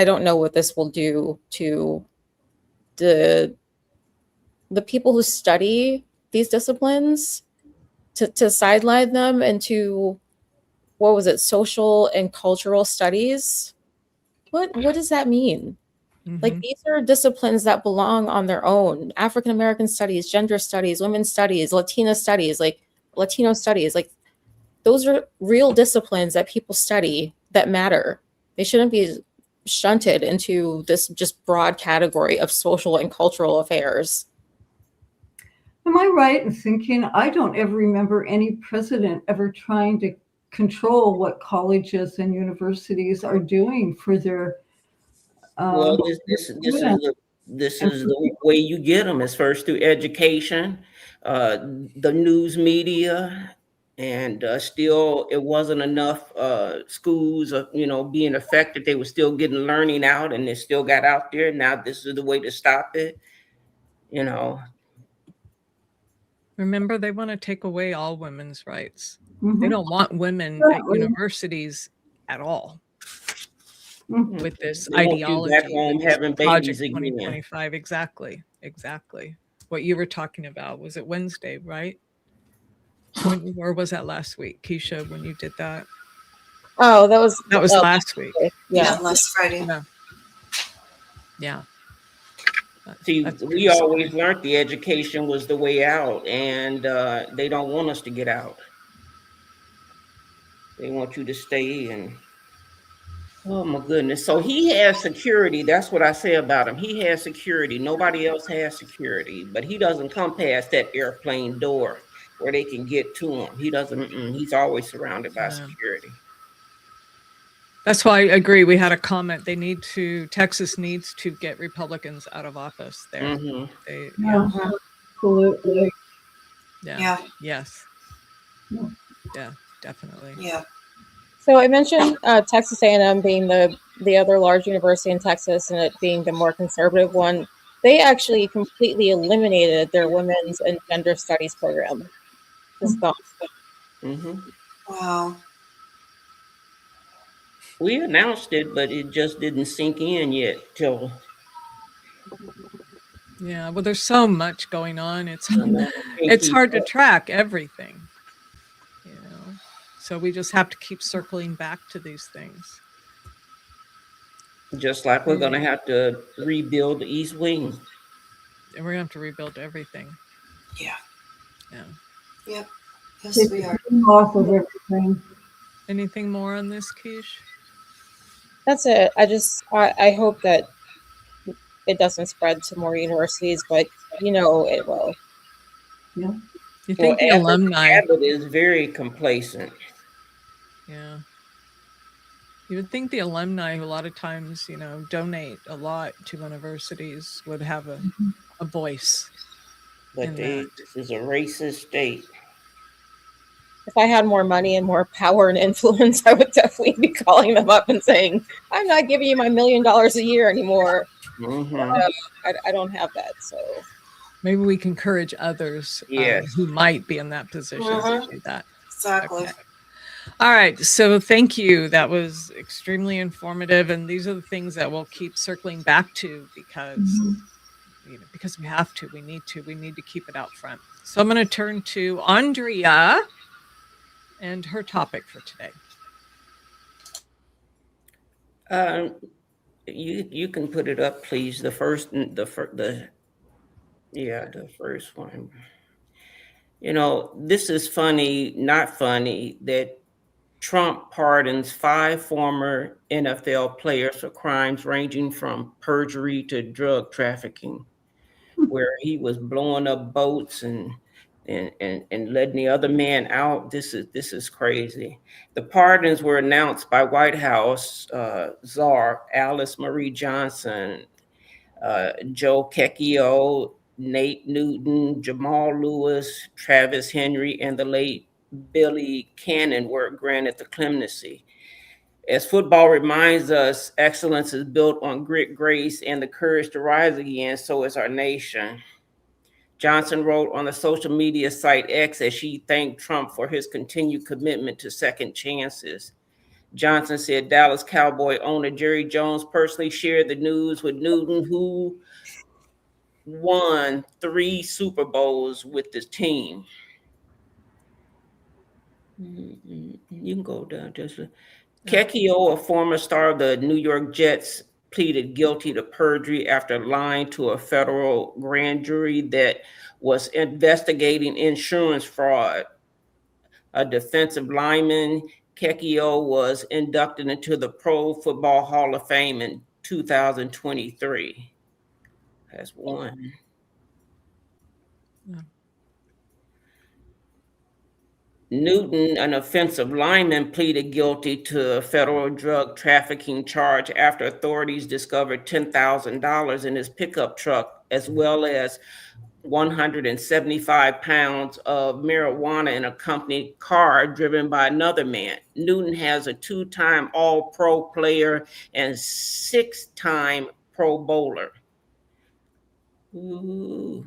don't know what this will do to the people who study these disciplines, to sideline them into, what was it, social and cultural studies? What does that mean? Like, these are disciplines that belong on their own. African American studies, gender studies, women's studies, Latina studies, like Latino studies, like those are real disciplines that people study that matter. They shouldn't be shunted into this just broad category of social and cultural affairs. Am I right in thinking I don't ever remember any president ever trying to control what colleges and universities are doing for their Well, this is the way you get them, is first through education, the news media, and still it wasn't enough schools, being affected. They were still getting learning out, and it still got out there. Now this is the way to stop it. Remember, they want to take away all women's rights. They don't want women at universities at all. With this ideology, back home having Project babies again. 2025, exactly. What you were talking about, was it Wednesday, right? Or was that last week, Keisha, when you did that? Oh, that was last week. Yeah, last Friday. Yeah. See, That's we always learned the education was the way out, and they don't want us to get out. They want you to stay in. Oh my goodness. So he has security. That's what I say about him. He has security. Nobody else has security, but he doesn't come past that airplane door where they can get to him. He doesn't, he's always surrounded by security. That's why I agree. We had a comment. Texas needs to get Republicans out of office there. Absolutely. Yeah. Yes. Yeah, definitely. Yeah. So I mentioned Texas A&M being the other large university in Texas and it being the more conservative one. They actually completely eliminated their women's and gender studies program. Just gone. Wow. We announced it, but it just didn't sink in yet till. Yeah, well, there's so much going on. It's hard to track everything. So we just have to keep circling back to these things. Just like we're going to have to rebuild the East Wing. And we're going to have to rebuild everything. Yeah. Yeah. Yep. Yes, we are. Off of everything. Anything more on this, Keish? That's it. I hope that it doesn't spread to more universities, but it will. Yeah. You think the alumni Abbott is very complacent. Yeah. You would think the alumni who a lot of times, donate a lot to universities would have a voice. But this is a racist state. If I had more money and more power and influence, I would definitely be calling them up and saying, I'm not giving you my $1 million a year anymore. I don't have that. So maybe we can encourage others who might be in that position to do that. Exactly. Okay. All right. So thank you. That was extremely informative. And these are the things that we'll keep circling back to because, because we have to. We need to keep it out front. So I'm going to turn to Andrea and her topic for today. You can put it up, please. The first one. This is funny, not funny, that Trump pardons 5 former NFL players for crimes ranging from perjury to drug trafficking, where he was blowing up boats and letting the other man out. This is crazy. The pardons were announced by White House czar Alice Marie Johnson, Joe Kekio, Nate Newton, Jamal Lewis, Travis Henry, and the late Billy Cannon were granted the clemency. As football reminds us, excellence is built on grit, grace, and the courage to rise again. So is our nation. Johnson wrote on the social media site X as she thanked Trump for his continued commitment to second chances. Johnson said Dallas Cowboy owner Jerry Jones personally shared the news with Newton, who won 3 Super Bowls with the team. You can go down just Kekio, a former star of the New York Jets, pleaded guilty to perjury after lying to a federal grand jury that was investigating insurance fraud. A defensive lineman, Kekio was inducted into the Pro Football Hall of Fame in 2023. That's one. Newton, an offensive lineman, pleaded guilty to a federal drug trafficking charge after authorities discovered $10,000 in his pickup truck, as well as 175 pounds of marijuana in a company car driven by another man. Newton has a 2-time All-Pro player and 6-time Pro Bowler. Ooh.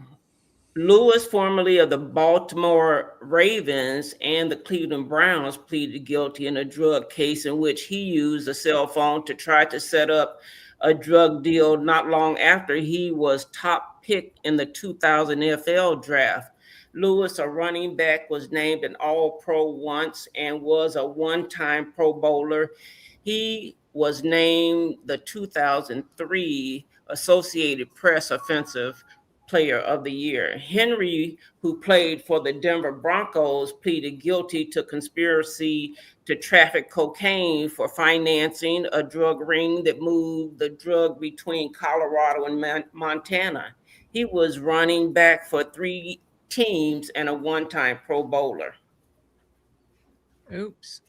Lewis, formerly of the Baltimore Ravens and the Cleveland Browns, pleaded guilty in a drug case in which he used a cell phone to try to set up a drug deal not long after he was top pick in the 2000 NFL draft. Lewis, a running back, was named an All-Pro once and was a one-time Pro Bowler. He was named the 2003 Associated Press Offensive Player of the Year. Henry, who played for the Denver Broncos, pleaded guilty to conspiracy to traffic cocaine for financing a drug ring that moved the drug between Colorado and Montana. He was running back for 3 teams and a one-time Pro Bowler. Oops.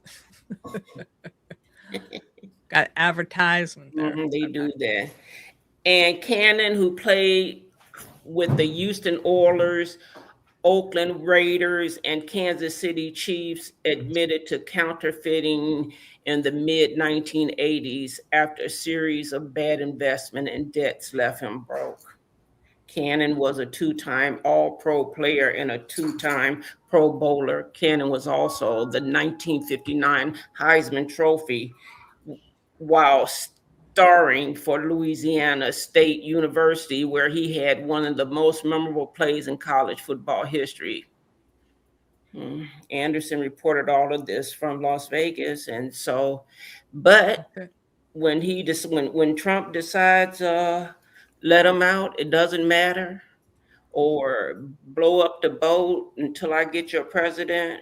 Got advertisement there. They do that. And Cannon, who played with the Houston Oilers, Oakland Raiders, and Kansas City Chiefs, admitted to counterfeiting in the mid-1980s after a series of bad investment and debts left him broke. Cannon was a 2-time All-Pro player and a 2-time Pro Bowler. Cannon was also the 1959 Heisman Trophy while starring for Louisiana State University, where he had one of the most memorable plays in college football history. Anderson reported all of this from Las Vegas, and so, but when Trump decides let him out, it doesn't matter, or blow up the boat until I get your president,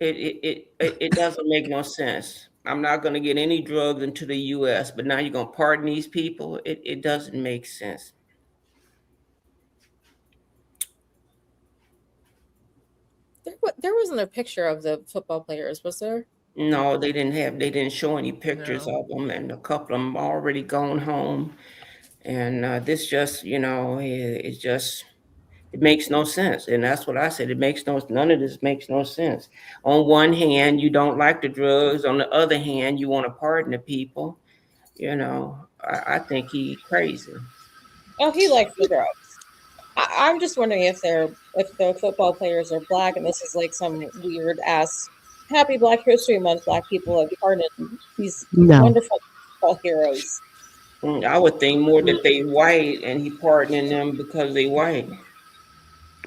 it doesn't make no sense. I'm not going to get any drugs into the U.S., but now you're going to pardon these people? It doesn't make sense. There wasn't a picture of the football players, was there? No, they didn't show any pictures of them, and a couple of them already gone home. And this just, it makes no sense. And that's what I said. None of this makes no sense. On one hand, you don't like the drugs. On the other hand, you want to pardon the people. I think he's crazy. Oh, he likes the drugs. I'm just wondering if the football players are Black, and this is like some weird ass Happy Black History Month. Black people have pardoned these wonderful football heroes. I would think more that they white, and he pardoning them because they white.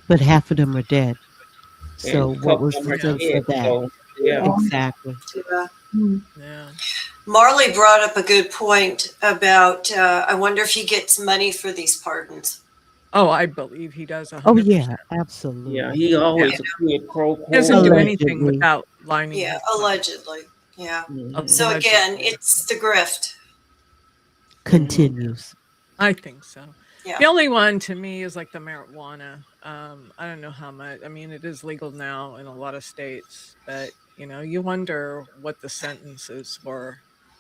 But half of them are dead. So what was the sense of that? So, yeah. Exactly. Yeah. Marley brought up a good point about, I wonder if he gets money for these pardons. Oh, I believe he does. 100%. Oh yeah, absolutely. Yeah, he always a quid pro quo. Doesn't do anything without lining. Yeah, allegedly. Yeah. Mm-hmm. So again, it's the grift. Continues. I think so. Yeah. The only one to me is like the marijuana. I don't know how much. I mean, it is legal now in a lot of states, but you wonder what the sentences were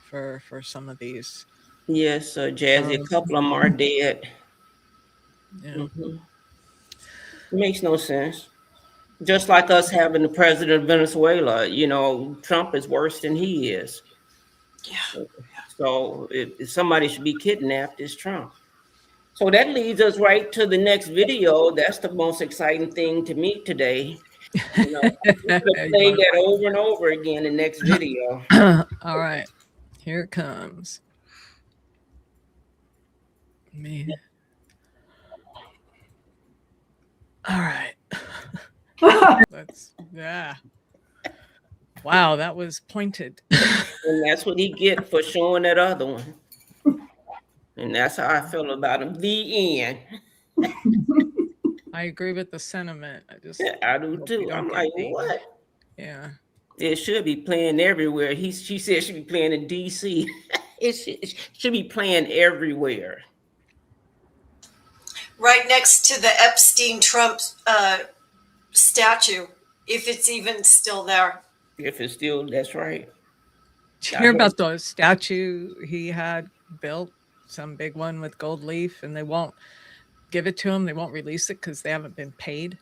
for some of these. Yes, Jazzy, a couple of them are dead. Yeah. Mm-hmm. It makes no sense. Just like us having the president of Venezuela, Trump is worse than he is. Yeah. So if somebody should be kidnapped, it's Trump. So that leads us right to the next video. That's the most exciting thing to me today. We're going to play that over and over again in the next video. All right. Here it comes. Man. All right. Wow, that was pointed. And that's what he get for showing that other one. And that's how I feel about him. The end. I agree with the sentiment. I do too. I'm like, what? Yeah. It should be playing everywhere. She said it should be playing in DC. It should be playing everywhere. Right next to the Epstein Trump statue, if it's even still there. If it's still, that's right. Did you hear about the statue he had built? Some big one with gold leaf, and they won't give it to him. They won't release it because they haven't been paid.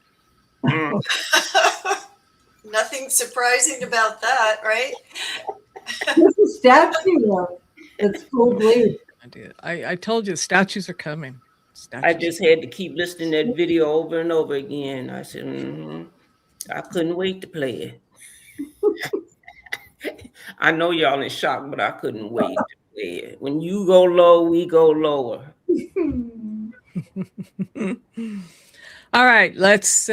Nothing surprising about that, right? There's a statue that's gold leaf. I told you statues are coming. I just had to keep listening to that video over and over again. I said, I couldn't wait to play it. I know y'all in shock, but I couldn't wait to play it. When you go low, we go lower. All right, let's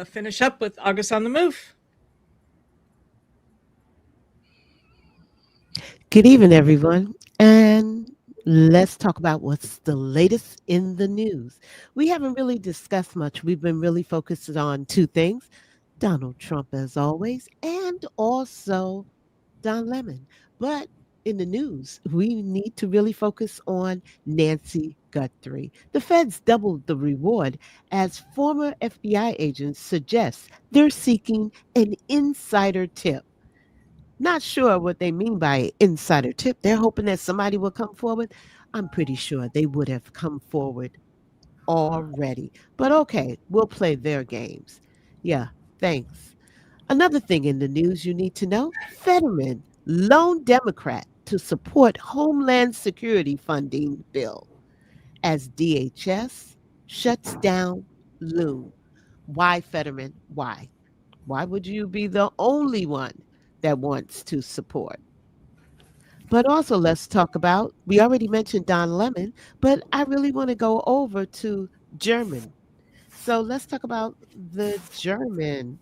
finish up with August on the Move. Good evening, everyone. And let's talk about what's the latest in the news. We haven't really discussed much. We've been really focused on two things: Donald Trump, as always, and also Don Lemon. But in the news, we need to really focus on Nancy Guthrie. The feds doubled the reward as former FBI agents suggest they're seeking an insider tip. Not sure what they mean by insider tip. They're hoping that somebody will come forward. I'm pretty sure they would have come forward already. But okay, we'll play their games. Yeah, thanks. Another thing in the news you need to know: Fetterman loaned Democrat to support Homeland Security funding bill as DHS shuts down Loon. Why, Fetterman? Why? Why would you be the only one that wants to support? But also, let's talk about, we already mentioned Don Lemon, but I really want to go over to German. So let's talk about the German.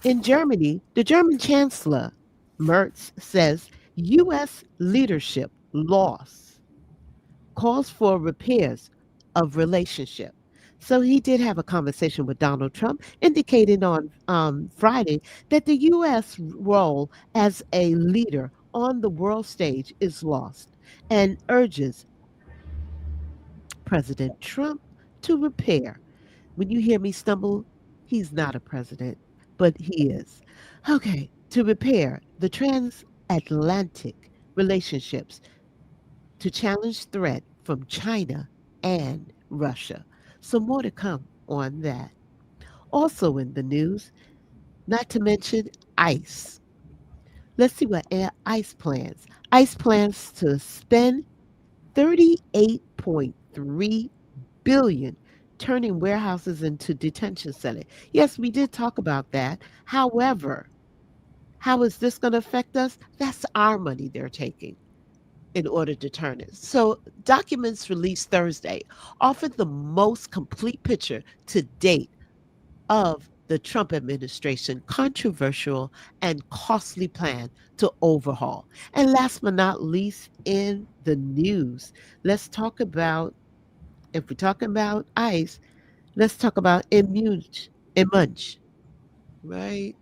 In Germany, the German Chancellor Merz says U.S. leadership loss calls for repairs of relationship. So he did have a conversation with Donald Trump, indicating on Friday that the U.S. role as a leader on the world stage is lost, and urges President Trump to repair. When you hear me stumble, he's not a president, but he is. Okay, to repair the transatlantic relationships, to challenge threat from China and Russia. So more to come on that. Also in the news, not to mention ICE. Let's see what ICE plans. ICE plans to spend 38.3 billion turning warehouses into detention centers. Yes, we did talk about that. However, how is this going to affect us? That's our money they're taking in order to turn it. So, documents released Thursday offered the most complete picture to date of the Trump administration controversial and costly plan to overhaul. And last but not least in the news, let's talk about, if we're talking about ICE, let's talk about Immunch, right?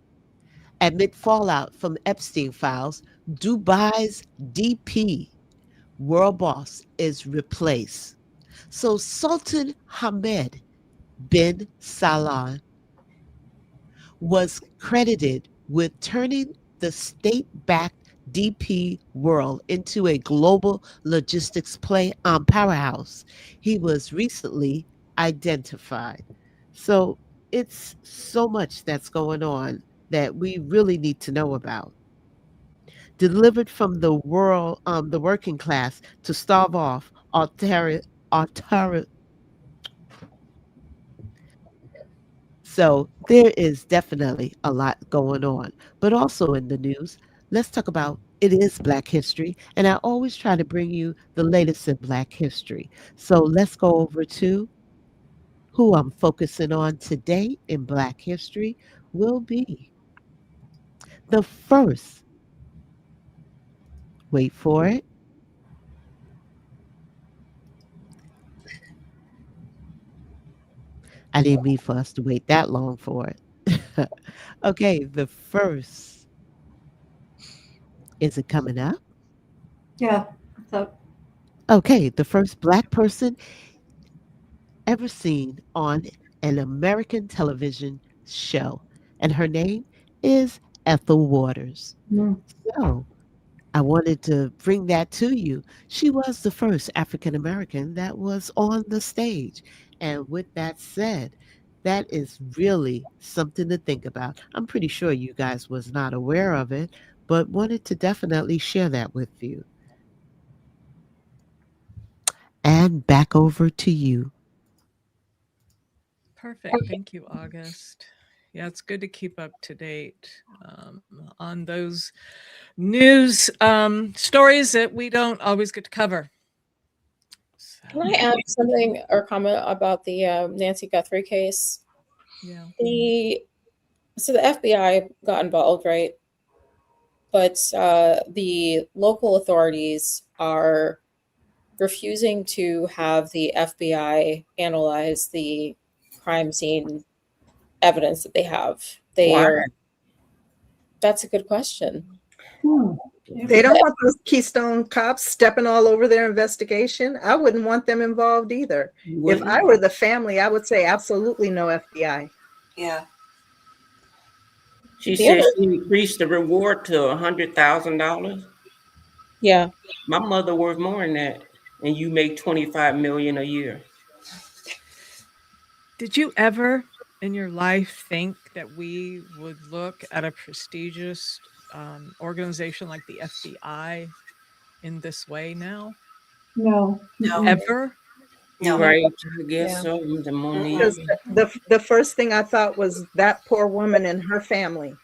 Amid fallout from Epstein files, Dubai's DP world boss is replaced. So Sultan Hamad bin Salman was credited with turning the state-backed DP World into a global logistics powerhouse. He was recently identified. So it's so much that's going on that we really need to know about. Delivered from the working class to starve off authority. So there is definitely a lot going on. But also in the news, let's talk about, it is Black History, and I always try to bring you the latest in Black history. So let's go over to who I'm focusing on today in Black history will be the first, wait for it. I didn't mean for us to wait that long for it. Okay, the first, is it coming up? Yeah. So Okay, the first Black person ever seen on an American television show. And her name is Ethel Waters. So I wanted to bring that to you. She was the first African American that was on the stage. And with that said, that is really something to think about. I'm pretty sure you guys was not aware of it, but wanted to definitely share that with you. And back over to you. Perfect. Thank you, August. Yeah, it's good to keep up to date on those news stories that we don't always get to cover. So Can I add something or comment about the Nancy Guthrie case? Yeah. So the FBI got involved, right? But the local authorities are refusing to have the FBI analyze the crime scene evidence that they have. Why? That's a good question. They don't want those Keystone cops stepping all over their investigation. I wouldn't want them involved either. If I were the family, I would say absolutely no FBI. Yeah. She said she increased the reward to $100,000. Yeah. My mother worth more than that, and you make $25 million a year. Did you ever in your life think that we would look at a prestigious organization like the FBI in this way now? No. No. Ever? You're No. right. I guess Yeah. so. The Because Monique. the first thing I thought was that poor woman and her family.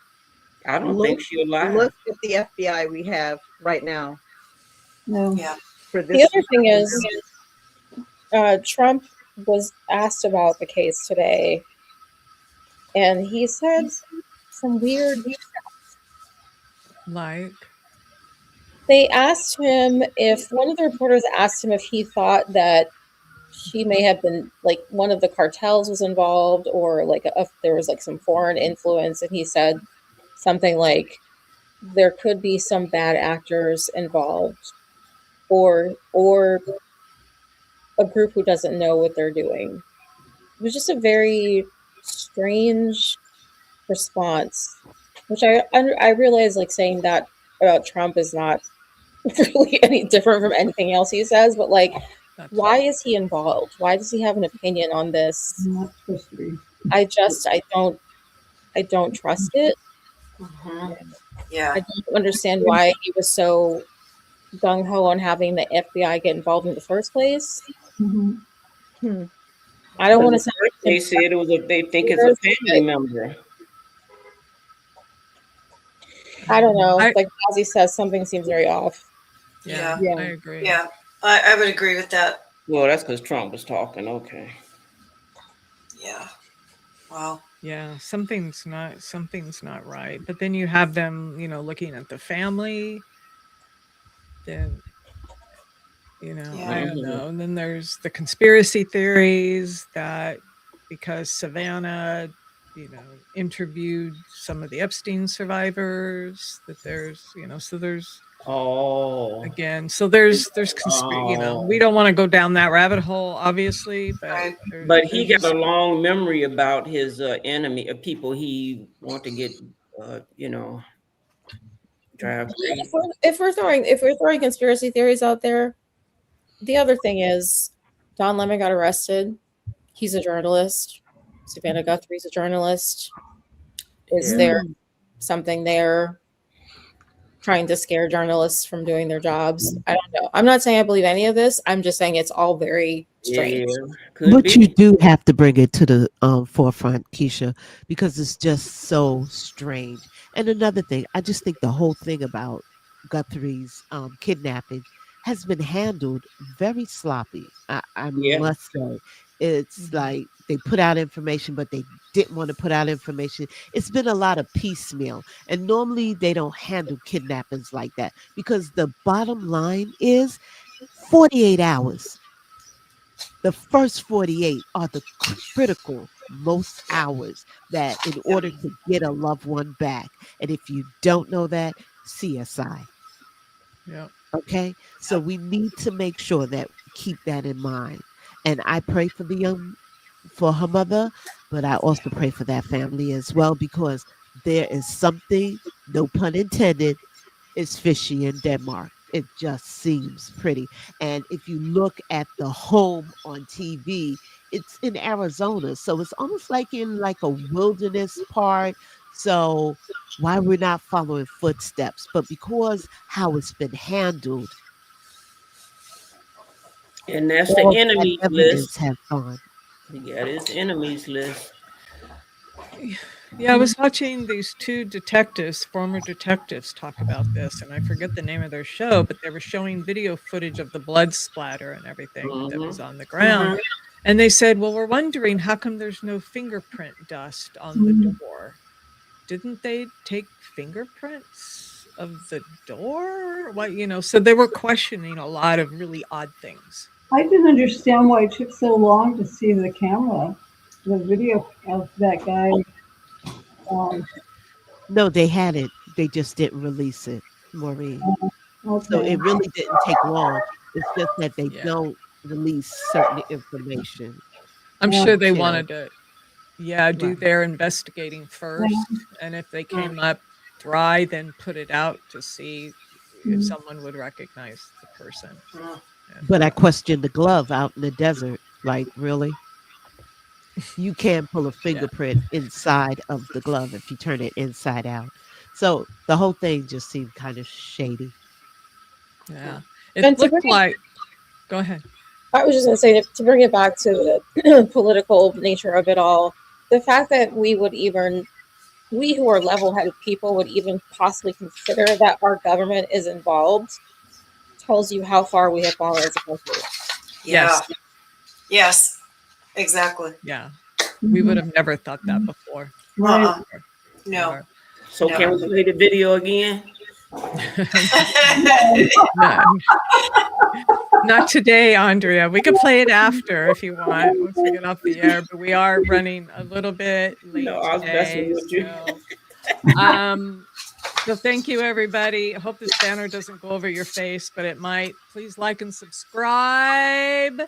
I don't think she's alive. Look at the FBI we have right now. No. Yeah. For The this. other thing is, Trump was asked about the case today, and he said some weird stuff. Like? They asked him if one of the reporters asked him if he thought that she may have been like one of the cartels was involved, or like if there was like some foreign influence, and he said something like there could be some bad actors involved, or a group who doesn't know what they're doing. It was just a very strange response, which I realize like saying that about Trump is not really any different from anything else he says, but like, why is he involved? Why does he have an opinion on this? Not supposed to be. I don't trust it. Yeah. I don't understand why he was so gung-ho on having the FBI get involved in the first place. I don't want to say they said it was they think it's a family member. I don't know. Like Ozzy says, something seems very off. Yeah. I agree. Yeah. I would agree with that. Well, that's because Trump was talking. Okay. Yeah. Wow. Yeah, something's not right. But then you have them, looking at the family. Then, I don't know. And then there's the conspiracy theories that because Savannah, interviewed some of the Epstein survivors, that there's, so there's again, so there's we don't want to go down that rabbit hole, obviously, but he got a long memory about his enemy, people he want to get, drive crazy. If we're throwing conspiracy theories out there, the other thing is Don Lemon got arrested. He's a journalist. Savannah Guthrie's a journalist. Is there something there trying to scare journalists from doing their jobs? I don't know. I'm not saying I believe any of this. I'm just saying it's all very strange. But you do have to bring it to the forefront, Keisha, because it's just so strange. And another thing, I just think the whole thing about Guthrie's kidnapping has been handled very sloppy. I must say. It's like they put out information, but they didn't want to put out information. It's been a lot of piecemeal. And normally they don't handle kidnappings like that, because the bottom line is 48 hours. The first 48 are the critical most hours that in order to get a loved one back. And if you don't know that, CSI. Yeah. Okay. So we need to make sure that we keep that in mind. And I pray for for her mother, but I also pray for that family as well, because there is something, no pun intended, is fishy in Denmark. It just seems pretty. And if you look at the home on TV, it's in Arizona. So it's almost like in like a wilderness part. So why we're not following footsteps, but because how it's been handled. And that's the enemies list. Have gone. He got his enemies list. Yeah, I was watching these two detectives, former detectives, talk about this, and I forget the name of their show, but they were showing video footage of the blood splatter and everything that was on the ground. And they said, well, we're wondering how come there's no fingerprint dust on the door? Didn't they take fingerprints of the door? What, so they were questioning a lot of really odd things. I didn't understand why it took so long to see the camera, the video of that guy. No, they had it. They just didn't release it, Maureen. Okay. So it really didn't take long. It's just that they don't release certain information. I'm sure they wanted to, do Right. their investigating first. And if they came up dry, then put it out to see if someone would recognize the person. But I questioned the glove out in the desert. Like, really? You can pull a fingerprint inside of the glove if you turn it inside out. So the whole thing just seemed kind of shady. Yeah. And It to looked bring it- like, go ahead. I was just going to say to bring it back to the political nature of it all, the fact that we who are level-headed people would even possibly consider that our government is involved tells you how far we have fallen as a country. Yes. Yes, exactly. Yeah. We would have never thought that before. Right. No. So can we play the video again? No. Not today, Andrea. We could play it after if you want, once we get off the air, but we are running a little bit late No, I was today. messing with you. So thank you, everybody. I hope this banner doesn't go over your face, but it might. Please like and subscribe.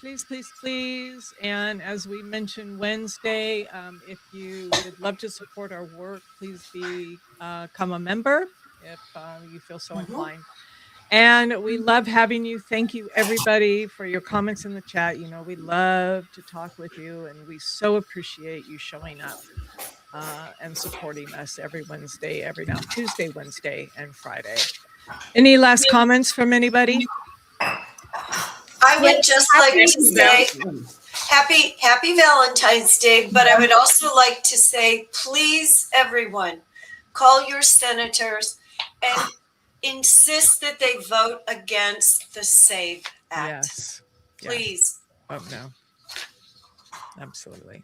Please, please, please. And as we mentioned Wednesday, if you would love to support our work, please become a member if you feel so inclined. And we love having you. Thank you, everybody, for your comments in the chat. We love to talk with you, and we so appreciate you showing up and supporting us every Wednesday, Tuesday, Wednesday, and Friday. Any last comments from anybody? I would just like to say happy Valentine's Day, but I would also like to say, please, everyone, call your senators and insist that they vote against the SAVE Act. Yes. Please. Oh, no. Absolutely.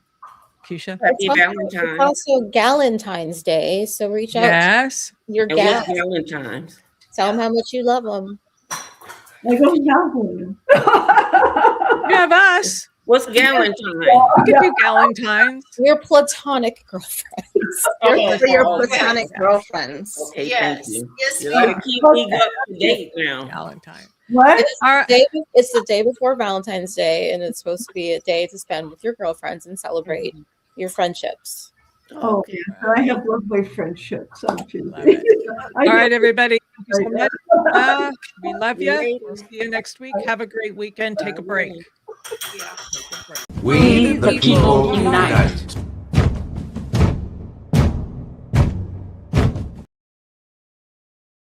Keisha? It's also Galentine's Day, so reach out to your And gal. what's Valentine's? Tell them how much you love them. I don't have one. You have us. What's Galentine's? We could do Galentine's. Your platonic girlfriends. For your platonic girlfriends. Okay, Yes. thank you. Yes, You ma'am. gotta keep me up to date now. Valentine. What? It's the day before Valentine's Day, and it's supposed to be a day to spend with your girlfriends and celebrate your friendships. Oh, I have lovely friendships on Love Tuesday. it. All right, everybody. Thank you so much. We love you. We'll see you next week. Have a great weekend. Take a break. Yeah. We the people unite.